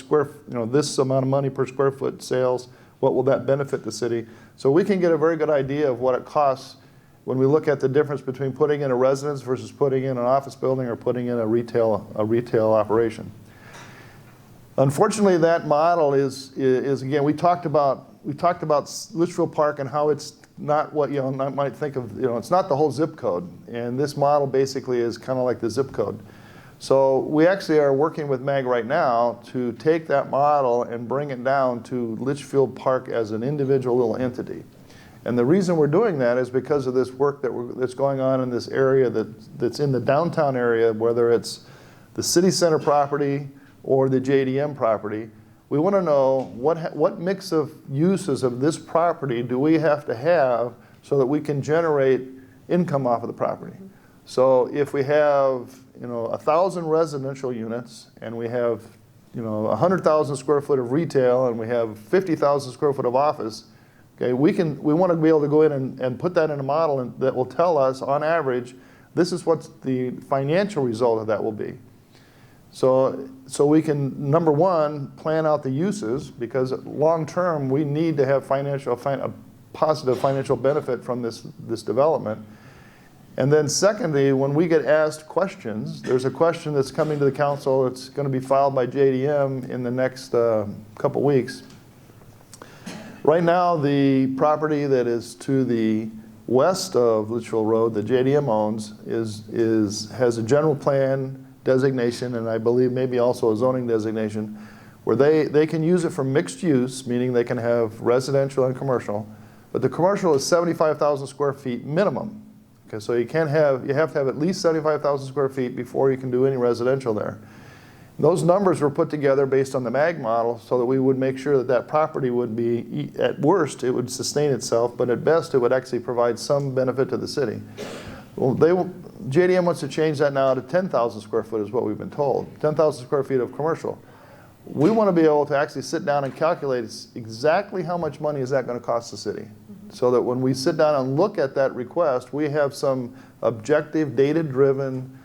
this amount of money per square foot sales, what will that benefit the city? So we can get a very good idea of what it costs when we look at the difference between putting in a residence versus putting in an office building or putting in a retail operation. Unfortunately, that model is again, we talked about Litchfield Park and how it's not what you might think of. It's not the whole zip code, and this model basically is kind of like the zip code. So we actually are working with MAG right now to take that model and bring it down to Litchfield Park as an individual little entity. And the reason we're doing that is because of this work that's going on in this area that's in the downtown area, whether it's the city center property or the JDM property. We want to know what mix of uses of this property do we have to have so that we can generate income off of the property. So if we have 1,000 residential units and we have 100,000 square foot of retail and we have 50,000 square foot of office, okay, we want to be able to go in and put that in a model that will tell us on average this is what the financial result of that will be. So we can, number one, plan out the uses, because long term we need to have a positive financial benefit from this development. And then secondly, when we get asked questions, there's a question that's coming to the council. It's going to be filed by JDM in the next couple weeks. Right now, the property that is to the west of Litchfield Road that JDM owns has a general plan designation, and I believe maybe also a zoning designation, where they can use it for mixed use, meaning they can have residential and commercial, but the commercial is 75,000 square feet minimum. Okay, so you have to have at least 75,000 square feet before you can do any residential there. Those numbers were put together based on the MAG model so that we would make sure that that property would be, at worst, it would sustain itself, but at best, it would actually provide some benefit to the city. Well, JDM wants to change that now to 10,000 square foot is what we've been told, 10,000 square feet of commercial. We want to be able to actually sit down and calculate exactly how much money is that going to cost the city, so that when we sit down and look at that request, we have some objective, data-driven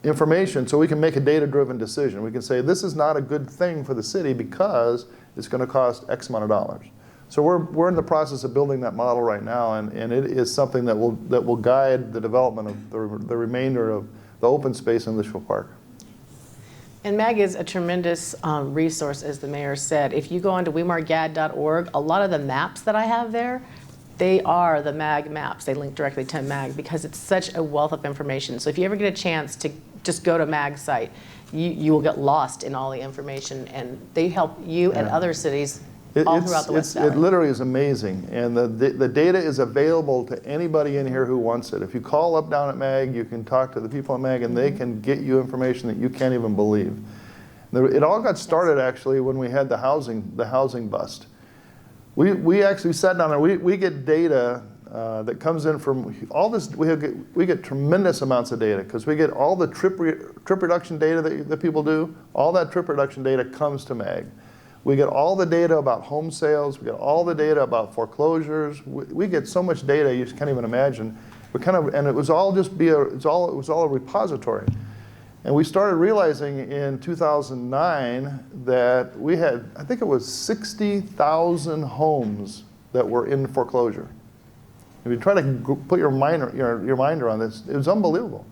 information, so we can make a data-driven decision. We can say this is not a good thing for the city because it's going to cost X amount of dollars. So we're in the process of building that model right now, and it is something that will guide the development of the remainder of the open space in Litchfield Park. And MAG is a tremendous resource, as the mayor said. If you go onto WeMARGAD.org, a lot of the maps that I have there, they are the MAG maps. They link directly to MAG because it's such a wealth of information. So if you ever get a chance to just go to MAG's site, you will get lost in all the information, and they help you and other cities all throughout the West Valley. It literally is amazing, and the data is available to anybody in here who wants it. If you call up down at MAG, you can talk to the people at MAG, and they can get you information that you can't even believe. It all got started actually when we had the housing bust. We actually sat down there. We get data that comes in from all this. We get tremendous amounts of data because we get all the trip reduction data that people do. All that trip reduction data comes to MAG. We get all the data about home sales. We get all the data about foreclosures. We get so much data you just can't even imagine. And it was all a repository. And we started realizing in 2009 that we had, I think it was 60,000 homes that were in foreclosure. If you try to put your mind around this, it was unbelievable.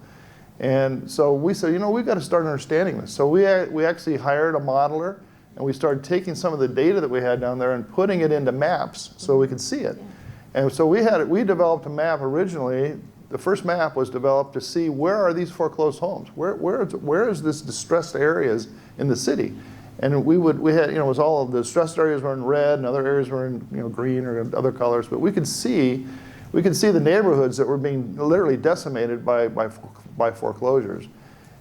And so we said, we've got to start understanding this. So we actually hired a modeler, and we started taking some of the data that we had down there and putting it into maps so we could see it. Yeah. And so we developed a map originally. The first map was developed to see where are these foreclosed homes? Where is this distressed areas in the city? And we had, it was all of the distressed areas were in red and other areas were in green or other colors, but we could see the neighborhoods that were being literally decimated by foreclosures.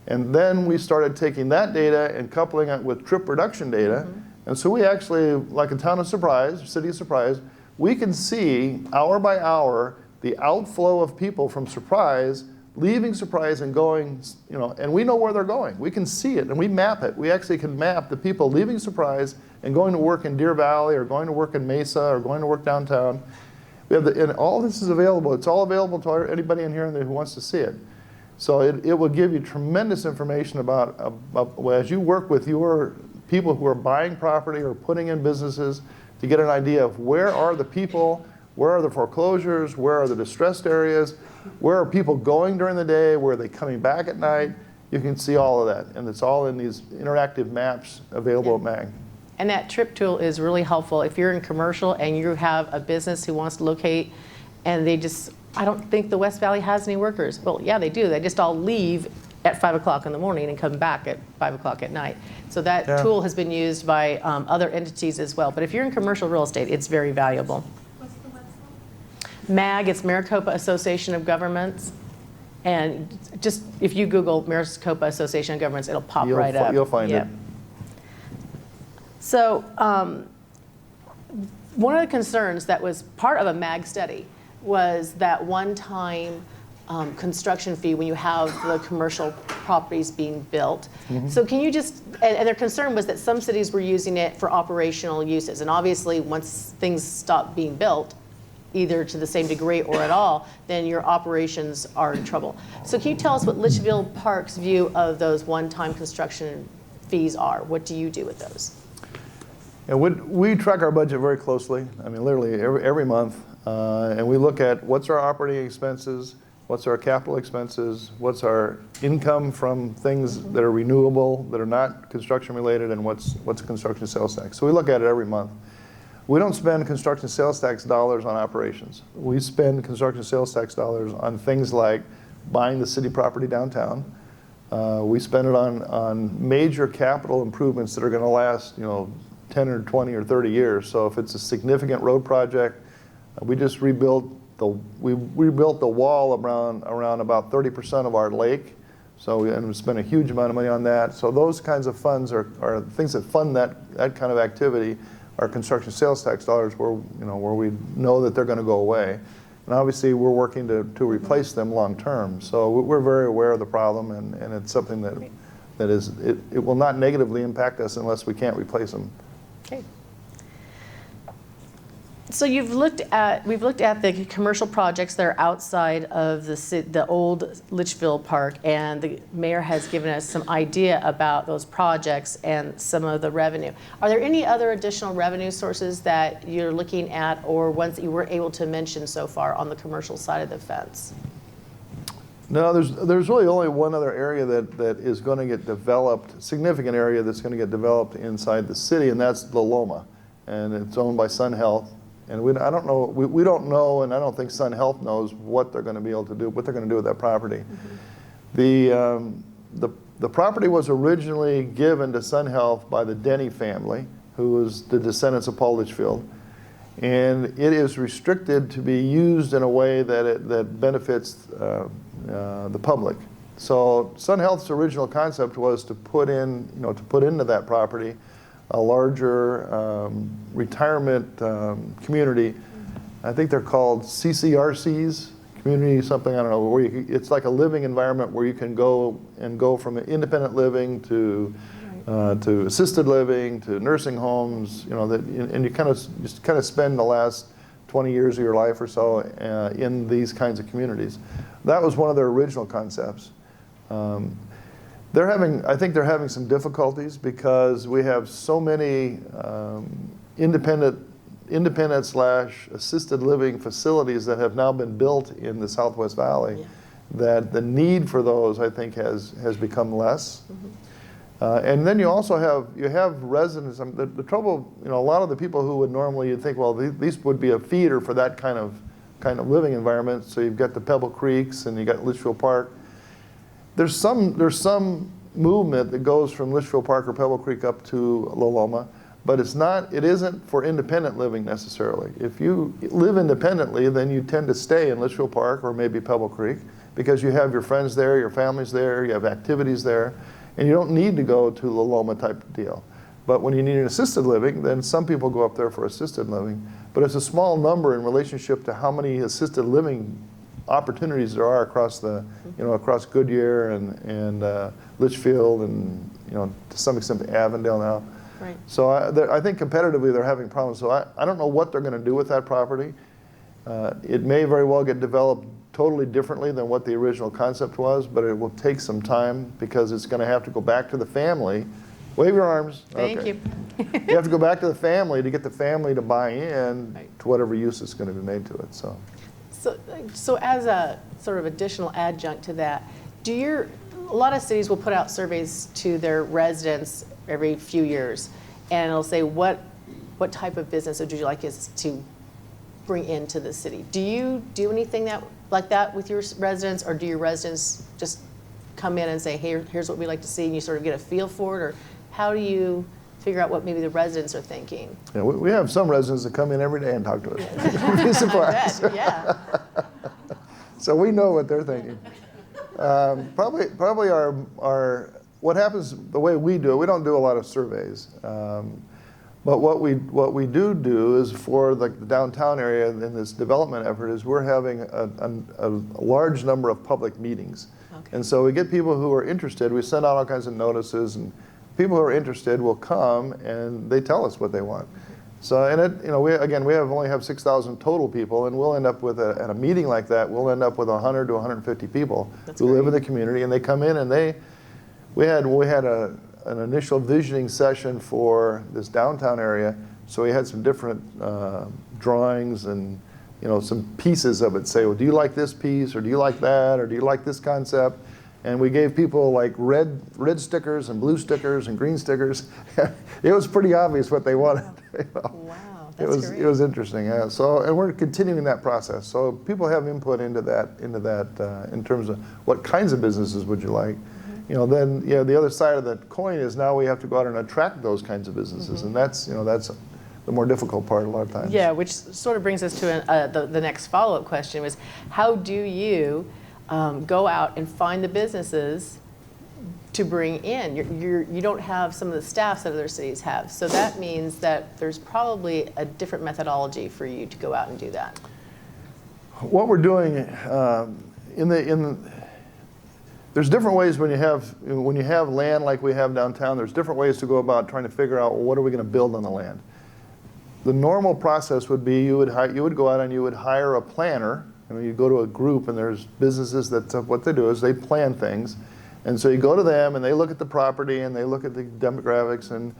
And then we started taking that data and coupling it with trip reduction data. And so we actually, like a town of Surprise, city of Surprise, we can see hour by hour the outflow of people from Surprise, leaving Surprise and going, and we know where they're going. We can see it and we map it. We actually can map the people leaving Surprise and going to work in Deer Valley or going to work in Mesa or going to work downtown. And all this is available. It's all available to anybody in here who wants to see it. So it will give you tremendous information about as you work with your people who are buying property or putting in businesses to get an idea of where are the people, where are the foreclosures, where are the distressed areas, where are people going during the day, where are they coming back at night. You can see all of that, and it's all in these interactive maps available at MAG. And that trip tool is really helpful if you're in commercial and you have a business who wants to locate and I don't think the West Valley has any workers. Well, yeah, they do. They just all leave at 5 o'clock in the morning and come back at 5 o'clock at night. So that tool has been used by other entities as well. But if you're in commercial real estate, it's very valuable. What's the website? MAG, it's Maricopa Association of Governments. And just if you Google Maricopa Association of Governments, it'll pop right up. You'll find it. So one of the concerns that was part of a MAG study was that one-time construction fee when you have the commercial properties being built. So can you just, and their concern was that some cities were using it for operational uses. And obviously, once things stop being built, either to the same degree or at all, then your operations are in trouble. So can you tell us what Litchfield Park's view of those one-time construction fees are? What do you do with those? And we track our budget very closely. I mean, literally every month. And we look at what's our operating expenses, what's our capital expenses, what's our income from things that are renewable, that are not construction related, and what's construction sales tax. So we look at it every month. We don't spend construction sales tax dollars on operations. We spend construction sales tax dollars on things like buying the city property downtown. We spend it on major capital improvements that are going to last, 10 or 20 or 30 years. So if it's a significant road project, we just rebuilt the wall around about 30% of our lake. So we spent a huge amount of money on that. So those kinds of funds are things that fund that kind of activity. Our construction sales tax dollars where we know that they're going to go away. And obviously we're working to replace them long term. So we're very aware of the problem, and it's something that it will not negatively impact us unless we can't replace them. Okay. So we've looked at the commercial projects that are outside of the old Litchfield Park, and the mayor has given us some idea about those projects and some of the revenue. Are there any other additional revenue sources that you're looking at, or ones that you were able to mention so far on the commercial side of the fence? No, there's really only one other area that is going to get developed, significant area that's going to get developed inside the city, and that's La Loma, and it's owned by Sun Health. And we don't know, and I don't think Sun Health knows what they're going to be able to do, what they're going to do with that property. The property was originally given to Sun Health by the Denny family, who was the descendants of Paul Litchfield, and it is restricted to be used in a way that benefits the public. So Sun Health's original concept was to put into that property a larger retirement community. I think they're called CCRCs, community something, I don't know, where it's like a living environment where you can go from independent living to assisted living to nursing homes, and you kind of spend the last 20 years of your life or so in these kinds of communities. That was one of their original concepts. I think they're having some difficulties because we have so many independent/assisted living facilities that have now been built in the Southwest Valley, that the need for those, I think, has become less. And then you also have residents. The trouble, a lot of the people who would normally, you'd think, well, these would be a feeder for that kind of living environment. So you've got the Pebble Creeks and you got Litchfield Park. There's some movement that goes from Litchfield Park or Pebble Creek up to La Loma, but it isn't for independent living necessarily. If you live independently, then you tend to stay in Litchfield Park or maybe Pebble Creek because you have your friends there, your family's there, you have activities there, and you don't need to go to La Loma type of deal. But when you need an assisted living, then some people go up there for assisted living, but it's a small number in relationship to how many assisted living opportunities there are across across Goodyear and Litchfield and to some extent Avondale now. Right. So I think competitively they're having problems. So I don't know what they're going to do with that property. It may very well get developed totally differently than what the original concept was, but it will take some time because it's going to have to go back to the family. Wave your arms. Thank you. You have to go back to the family to get the family to buy in to whatever use is going to be made to it. So as a sort of additional adjunct to that, a lot of cities will put out surveys to their residents every few years, and it'll say what type of business would you like us to bring into the city? Do you do anything like that with your residents, or do your residents just come in and say, hey, here's what we'd like to see, and you sort of get a feel for it, or how do you figure out what maybe the residents are thinking? Yeah, we have some residents that come in every day and talk to us. You'd be surprised. I bet, yeah. So we know what they're thinking. Probably our what happens the way we do it. We don't do a lot of surveys, But what we do is for the downtown area in this development effort is we're having a large number of public meetings. Okay. And so we get people who are interested. We send out all kinds of notices, and people who are interested will come and they tell us what they want. So, and we only have 6,000 total people, and we'll end up with at a meeting like that, we'll end up with 100 to 150 people who live in the community, and they come in and we had an initial visioning session for this downtown area. So we had some different drawings and some pieces of it. Say, well, do you like this piece, or do you like that, or do you like this concept? And we gave people like red stickers and blue stickers and green stickers. It was pretty obvious what they wanted. Wow, that's great. It was interesting. Yeah. So, and we're continuing that process. So people have input into that in terms of what kinds of businesses would you like. Then the other side of the coin is now we have to go out and attract those kinds of businesses, and that's the more difficult part a lot of times. Yeah, which sort of brings us to the next follow-up question was, how do you go out and find the businesses to bring in? You don't have some of the staffs that other cities have, so that means that there's probably a different methodology for you to go out and do that. What we're doing there's different ways when you have land like we have downtown. There's different ways to go about trying to figure out, well, what are we going to build on the land. The normal process would be you would go out and you would hire a planner. You go to a group, and there's businesses that what they do is they plan things, and so you go to them and they look at the property and they look at the demographics, and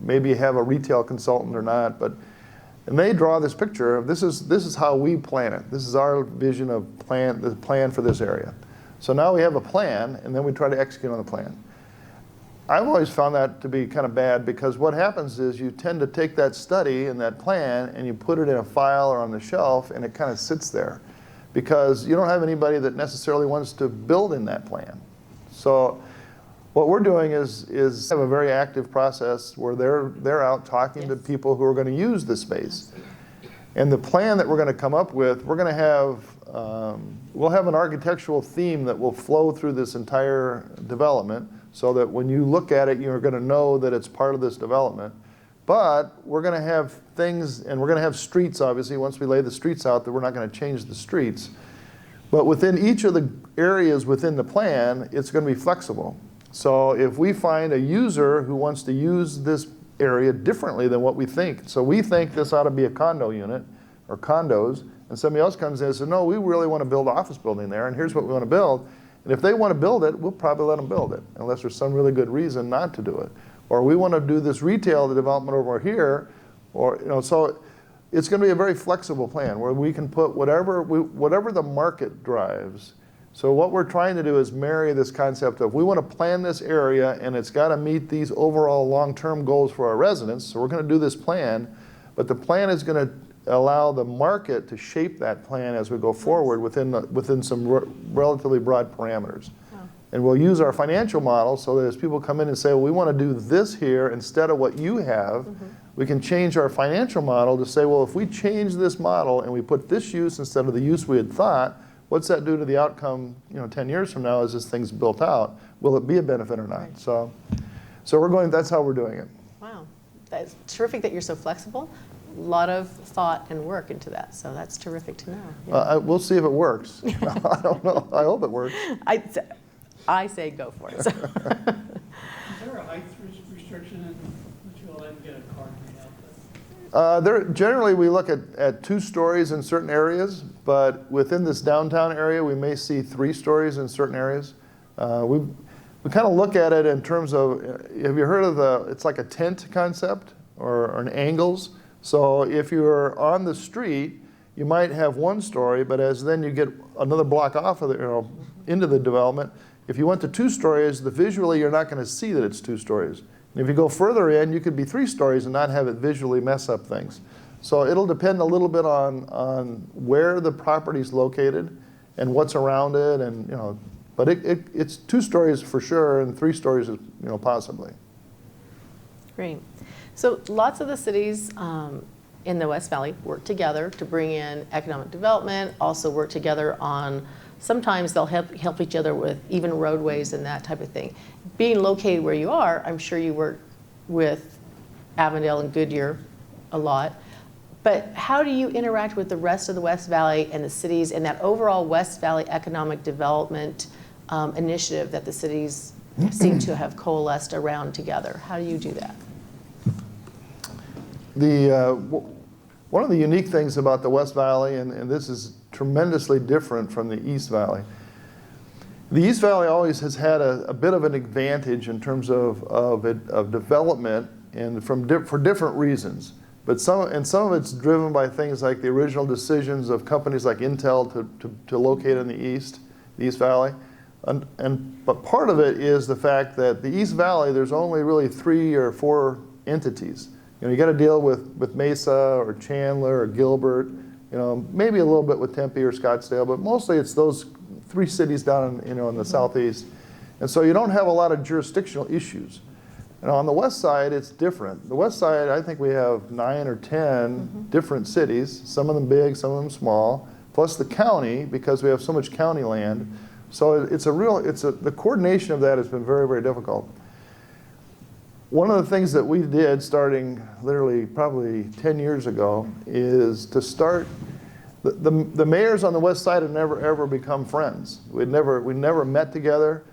maybe you have a retail consultant or not, and they draw this picture of this is how we plan it. This is our vision of the plan for this area. So now we have a plan, and then we try to execute on the plan. I've always found that to be kind of bad, because what happens is you tend to take that study and that plan and you put it in a file or on the shelf, and it kind of sits there because you don't have anybody that necessarily wants to build in that plan. So what we're doing is have a very active process where they're out talking to people who are going to use the space. And the plan that we're going to come up with, we're going to have we'll have an architectural theme that will flow through this entire development, so that when you look at it, you're going to know that it's part of this development. But we're going to have things, and we're going to have streets, obviously, once we lay the streets out, that we're not going to change the streets. But within each of the areas within the plan, it's going to be flexible. So if we find a user who wants to use this area differently than what we think, so we think this ought to be a condo unit or condos, and somebody else comes in and says, no, we really want to build an office building there, and here's what we want to build. And if they want to build it, we'll probably let them build it, unless there's some really good reason not to do it. Or we want to do this retail development over here, or so it's going to be a very flexible plan where we can put whatever the market drives. So what we're trying to do is marry this concept of we want to plan this area, and it's got to meet these overall long-term goals for our residents. So we're going to do this plan, but the plan is going to allow the market to shape that plan as we go forward within some relatively broad parameters. Oh. And we'll use our financial model so that as people come in and say, well, we want to do this here instead of what you have, we can change our financial model to say, well, if we change this model and we put this use instead of the use we had thought, what's that do to the outcome 10 years from now as this thing's built out? Will it be a benefit or not? Right. So that's how we're doing it. Wow. That's terrific that you're so flexible. A lot of thought and work into that, so that's terrific to know. Yeah. We'll see if it works. I don't know. I hope it works. I say go for it. So. Is there a height restriction that you allow to get a car made out of? Generally, we look at 2 stories in certain areas, but within this downtown area, we may see 3 stories in certain areas. We kind of look at it in terms of, have you heard of it's like a tent concept or an angles? So if you're on the street, you might have 1 story, but as then you get another block off of into the development, if you went to 2 stories, visually you're not going to see that it's 2 stories. And if you go further in, you could be 3 stories and not have it visually mess up things. So it'll depend a little bit on where the property's located and what's around it, and but it's 2 stories for sure, and 3 stories possibly. Great. So lots of the cities in the West Valley work together to bring in economic development, also work together on, sometimes they'll help each other with even roadways and that type of thing. Being located where you are, I'm sure you work with Avondale and Goodyear a lot. But how do you interact with the rest of the West Valley and the cities and that overall West Valley economic development initiative that the cities seem to have coalesced around together? How do you do that? One of the unique things about the West Valley, and this is tremendously different from the East Valley, the East Valley always has had a bit of an advantage in terms of development and for different reasons. But some of it's driven by things like the original decisions of companies like Intel to locate in the East Valley. But part of it is the fact that the East Valley, there's only really 3 or 4 entities. You got to deal with Mesa or Chandler or Gilbert, maybe a little bit with Tempe or Scottsdale, but mostly it's those 3 cities down in the southeast. And so you don't have a lot of jurisdictional issues. And on the west side, it's different. The west side, I think we have 9 or 10 different cities, some of them big, some of them small, plus the county, because we have so much county land. So the coordination of that has been very, very difficult. One of the things that we did starting literally probably 10 years ago is to start, the mayors on the west side have never ever become friends. We never met together.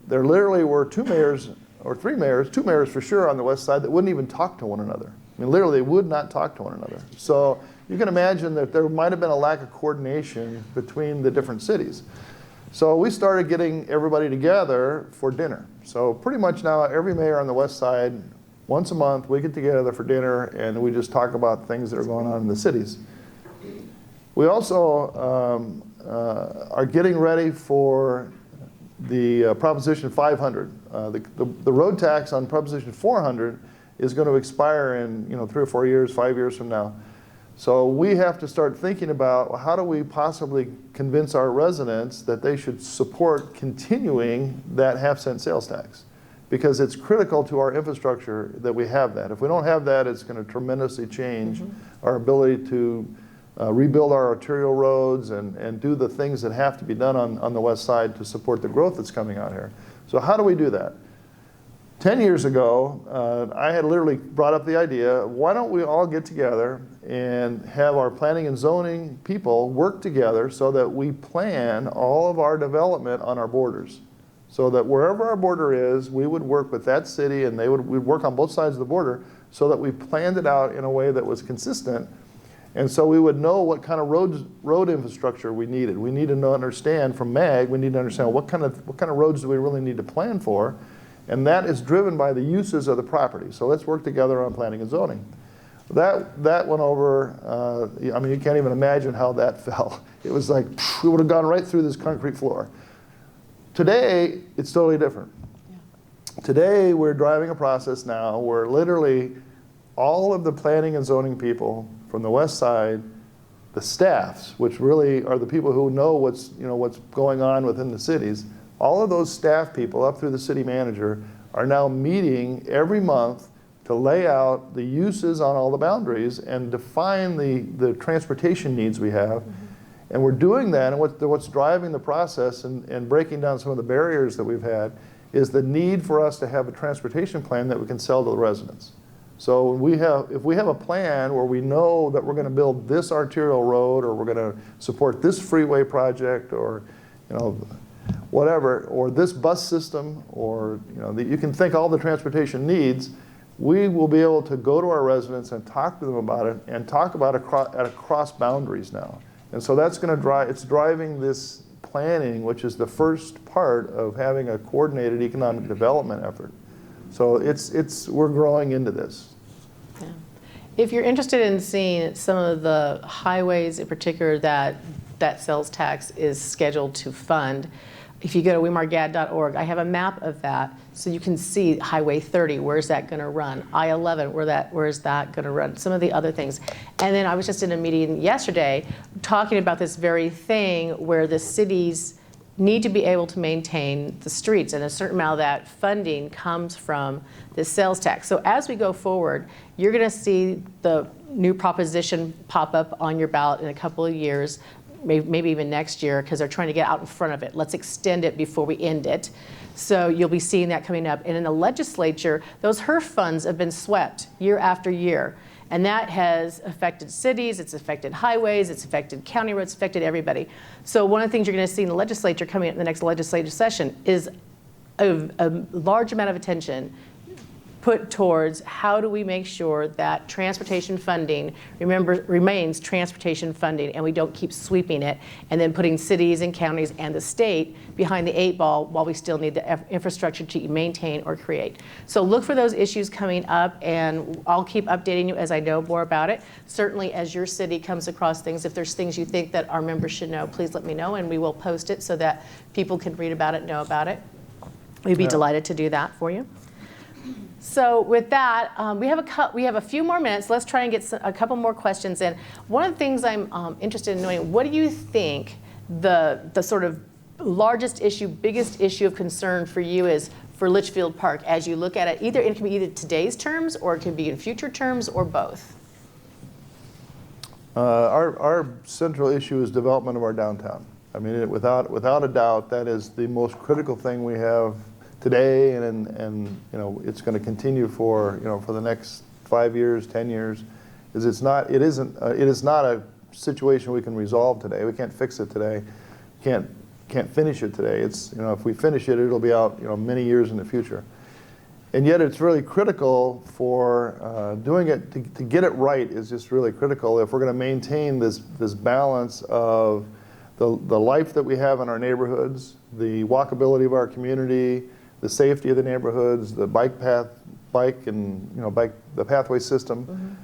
There literally were 2 mayors or 3 mayors, 2 mayors for sure on the west side that wouldn't even talk to one another. I mean, literally, they would not talk to one another. So you can imagine that there might have been a lack of coordination between the different cities. So we started getting everybody together for dinner. So pretty much now every mayor on the west side, once a month, we get together for dinner and we just talk about things that are going on in the cities. We also are getting ready for the Proposition 500. The road tax on Proposition 400 is going to expire in 3 or 4 years, 5 years from now. So we have to start thinking about how do we possibly convince our residents that they should support continuing that half-cent sales tax, because it's critical to our infrastructure that we have that. If we don't have that, it's going to tremendously change our ability to rebuild our arterial roads and do the things that have to be done on the west side to support the growth that's coming out here. So how do we do that? 10 years ago, I had literally brought up the idea, why don't we all get together and have our planning and zoning people work together so that we plan all of our development on our borders. So that wherever our border is, we would work with that city and we'd work on both sides of the border so that we planned it out in a way that was consistent. And so we would know what kind of road infrastructure we needed. We need to understand from MAG, we need to understand what kind of roads do we really need to plan for. And that is driven by the uses of the property. So let's work together on planning and zoning. That went over, I mean, you can't even imagine how that fell. It was like, we would have gone right through this concrete floor. Today, it's totally different. Yeah. Today, we're driving a process now where literally all of the planning and zoning people from the west side, the staffs, which really are the people who know what's going on within the cities, all of those staff people up through the city manager are now meeting every month to lay out the uses on all the boundaries and define the transportation needs we have. And we're doing that, and what's driving the process and breaking down some of the barriers that we've had is the need for us to have a transportation plan that we can sell to the residents. So if we have a plan where we know that we're going to build this arterial road, or we're going to support this freeway project, or whatever, or this bus system, or you can think all the transportation needs, we will be able to go to our residents and talk to them about it, and talk about it across boundaries now. And so that's going to it's driving this planning, which is the first part of having a coordinated economic development effort. So we're growing into this. Yeah. If you're interested in seeing some of the highways in particular that sales tax is scheduled to fund, if you go to WeMARGAD.org, I have a map of that, so you can see Highway 30, where's that going to run? I-11, where's that going to run? Some of the other things. And then I was just in a meeting yesterday talking about this very thing where the cities need to be able to maintain the streets, and a certain amount of that funding comes from this sales tax. So as we go forward, you're going to see the new proposition pop up on your ballot in a couple of years maybe even next year, because they're trying to get out in front of it. Let's extend it before we end it. So you'll be seeing that coming up. And in the legislature, those HERF funds have been swept year after year. And that has affected cities, it's affected highways, it's affected county roads, it's affected everybody. So one of the things you're going to see in the legislature coming up in the next legislative session is a large amount of attention put towards how do we make sure that transportation funding remains transportation funding, and we don't keep sweeping it and then putting cities and counties and the state behind the 8 ball while we still need the infrastructure to maintain or create. So look for those issues coming up, and I'll keep updating you as I know more about it. Certainly as your city comes across things, if there's things you think that our members should know, please let me know, and we will post it so that people can read about it, know about it. We'd be delighted to do that for you. So with that, we have a few more minutes. Let's try and get a couple more questions in. One of the things I'm interested in knowing, what do you think the sort of largest issue, biggest issue of concern for you is for Litchfield Park as you look at it? It can be either today's terms or it can be in future terms or both. Our central issue is development of our downtown. I mean, without a doubt, that is the most critical thing we have today, and you know, it's going to continue for the next 5 years, 10 years. It is not a situation we can resolve today. We can't fix it today. Can't finish it today. It's, if we finish it, it'll be out many years in the future. And yet, it's really critical for doing it to get it right is just really critical if we're going to maintain this balance of the life that we have in our neighborhoods, the walkability of our community, the safety of the neighborhoods, the the pathway system.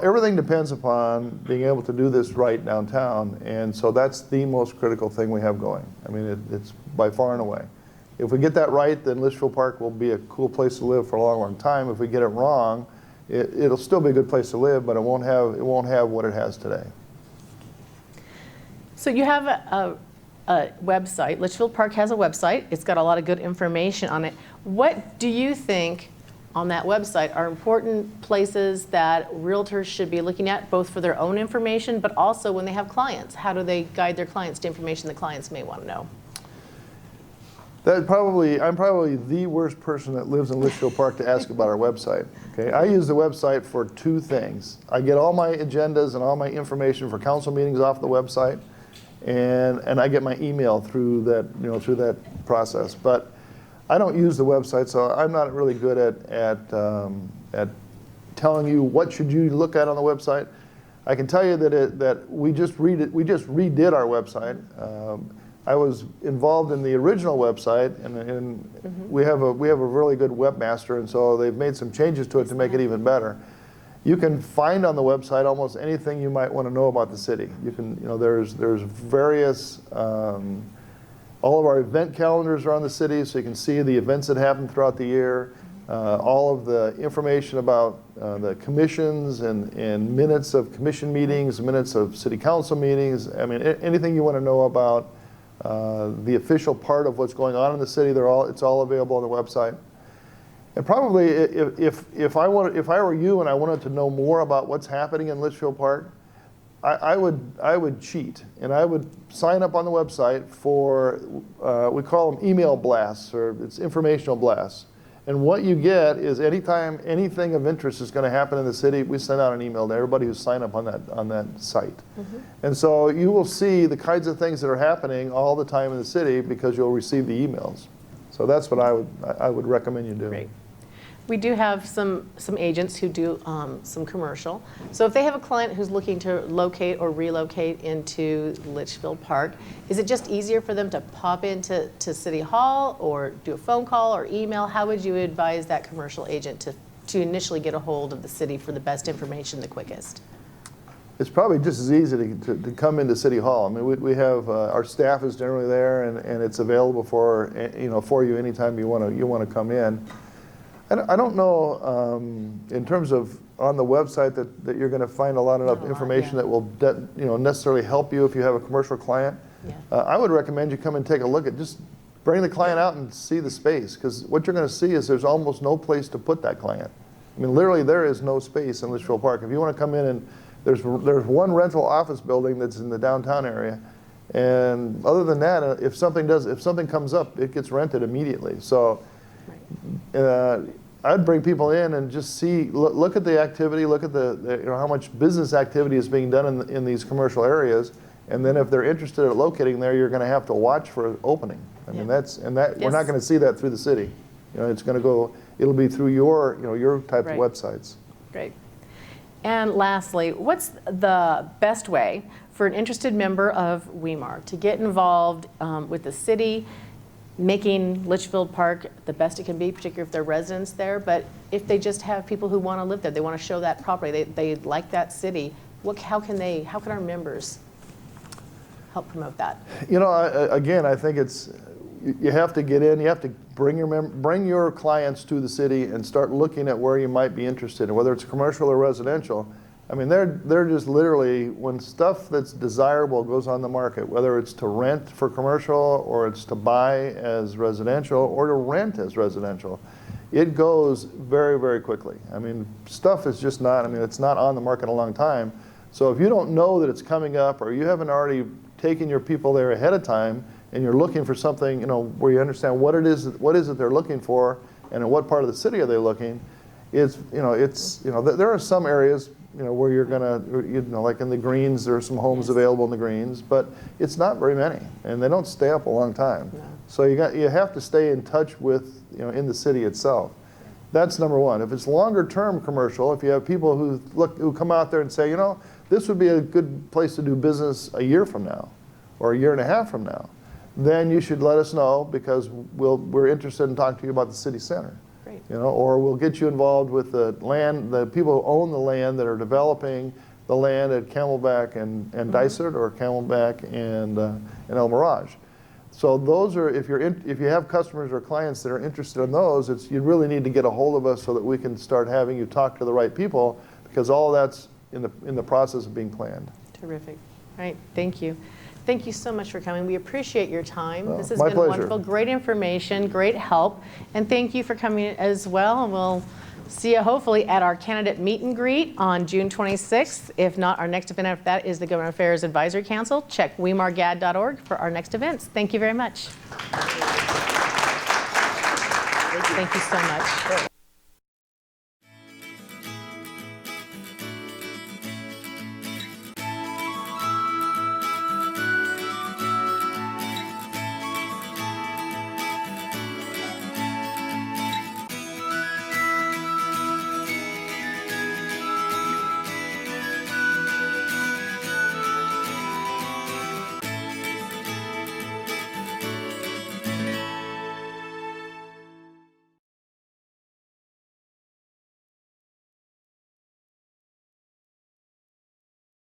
Everything depends upon being able to do this right downtown, and so that's the most critical thing we have going. I mean, it's by far and away. If we get that right, then Litchfield Park will be a cool place to live for a long, long time. If we get it wrong, it'll still be a good place to live, but it won't have what it has today. So you have a website. Litchfield Park has a website. It's got a lot of good information on it. What do you think on that website are important places that realtors should be looking at, both for their own information, but also when they have clients? How do they guide their clients to information the clients may want to know? I'm probably the worst person that lives in Litchfield Park to ask about our website. Okay, I use the website for 2 things. I get all my agendas and all my information for council meetings off the website, and I get my email through that process. But I don't use the website, so I'm not really good at telling you what should you look at on the website. I can tell you that we just redid our website. I was involved in the original website, and we have a really good webmaster, and so they've made some changes to it to make it even better. You can find on the website almost anything you might want to know about the city. You can, there's various, all of our event calendars are on the city, so you can see the events that happen throughout the year. All of the information about the commissions and minutes of commission meetings, minutes of city council meetings. I mean, anything you want to know about the official part of what's going on in the city, it's all available on the website. And probably, if I were you and I wanted to know more about what's happening in Litchfield Park, I would cheat, and I would sign up on the website for we call them email blasts, or it's informational blasts. And what you get is anytime anything of interest is going to happen in the city, we send out an email to everybody who's signed up on that site. And so you will see the kinds of things that are happening all the time in the city because you'll receive the emails. So that's what I would recommend you do. Great. We do have some agents who do some commercial. So if they have a client who's looking to locate or relocate into Litchfield Park, is it just easier for them to pop into City Hall or do a phone call or email? How would you advise that commercial agent to initially get a hold of the city for the best information the quickest? It's probably just as easy to come into City Hall. I mean, we have our staff is generally there, and it's available for you anytime you want to come in. I don't know in terms of on the website that you're going to find a lot of information that will necessarily help you if you have a commercial client. Yeah. I would recommend you come and take a look at, just bring the client out and see the space, because what you're going to see is there's almost no place to put that client. I mean, literally there is no space in Litchfield Park. If you want to come in, and there's one rental office building that's in the downtown area, And other than that, if something comes up, it gets rented immediately. So I'd bring people in and just see, look at the activity, look at the how much business activity is being done in these commercial areas, and then if they're interested in locating there, you're going to have to watch for an opening. I mean, we're not going to see that through the city. It's going to go. It'll be through your type of websites. Great. And lastly, what's the best way for an interested member of WeMAR to get involved with the city, making Litchfield Park the best it can be, particularly if they're residents there, but if they just have people who want to live there, they want to show that property, they like that city, how can our members help promote that? Again, I think you have to get in, you have to bring your clients to the city and start looking at where you might be interested in, whether it's commercial or residential. I mean, they're just literally, when stuff that's desirable goes on the market, whether it's to rent for commercial or it's to buy as residential or to rent as residential, it goes very, very quickly. I mean, stuff is just not, it's not on the market a long time. So if you don't know that it's coming up, or you haven't already taken your people there ahead of time, and you're looking for something, where you understand what it is they're looking for, and in what part of the city are they looking, there are some areas, where you're gonna, like in the greens, there are some homes available in the greens, but it's not very many, and they don't stay up a long time. No. So you have to stay in touch with, in the city itself. That's number one. If it's longer term commercial, if you have people who come out there and say, this would be a good place to do business a year from now, or a year and a half from now, then you should let us know, because we're interested in talking to you about the city center. Great. Or we'll get you involved with the people who own the land that are developing the land at Camelback and Dysart, or Camelback and El Mirage. So those are, if you have customers or clients that are interested in those, you really need to get a hold of us so that we can start having you talk to the right people, because all that's in the process of being planned. Terrific. All right. Thank you. Thank you so much for coming. We appreciate your time. This has my been pleasure. Wonderful. Great information, great help. And thank you for coming as well. And we'll see you hopefully at our candidate meet and greet on June 26th. If not, our next event after that is the Government Affairs Advisory Council. Check WeMARGAD.org for our next events. Thank you very much. Thank you so much.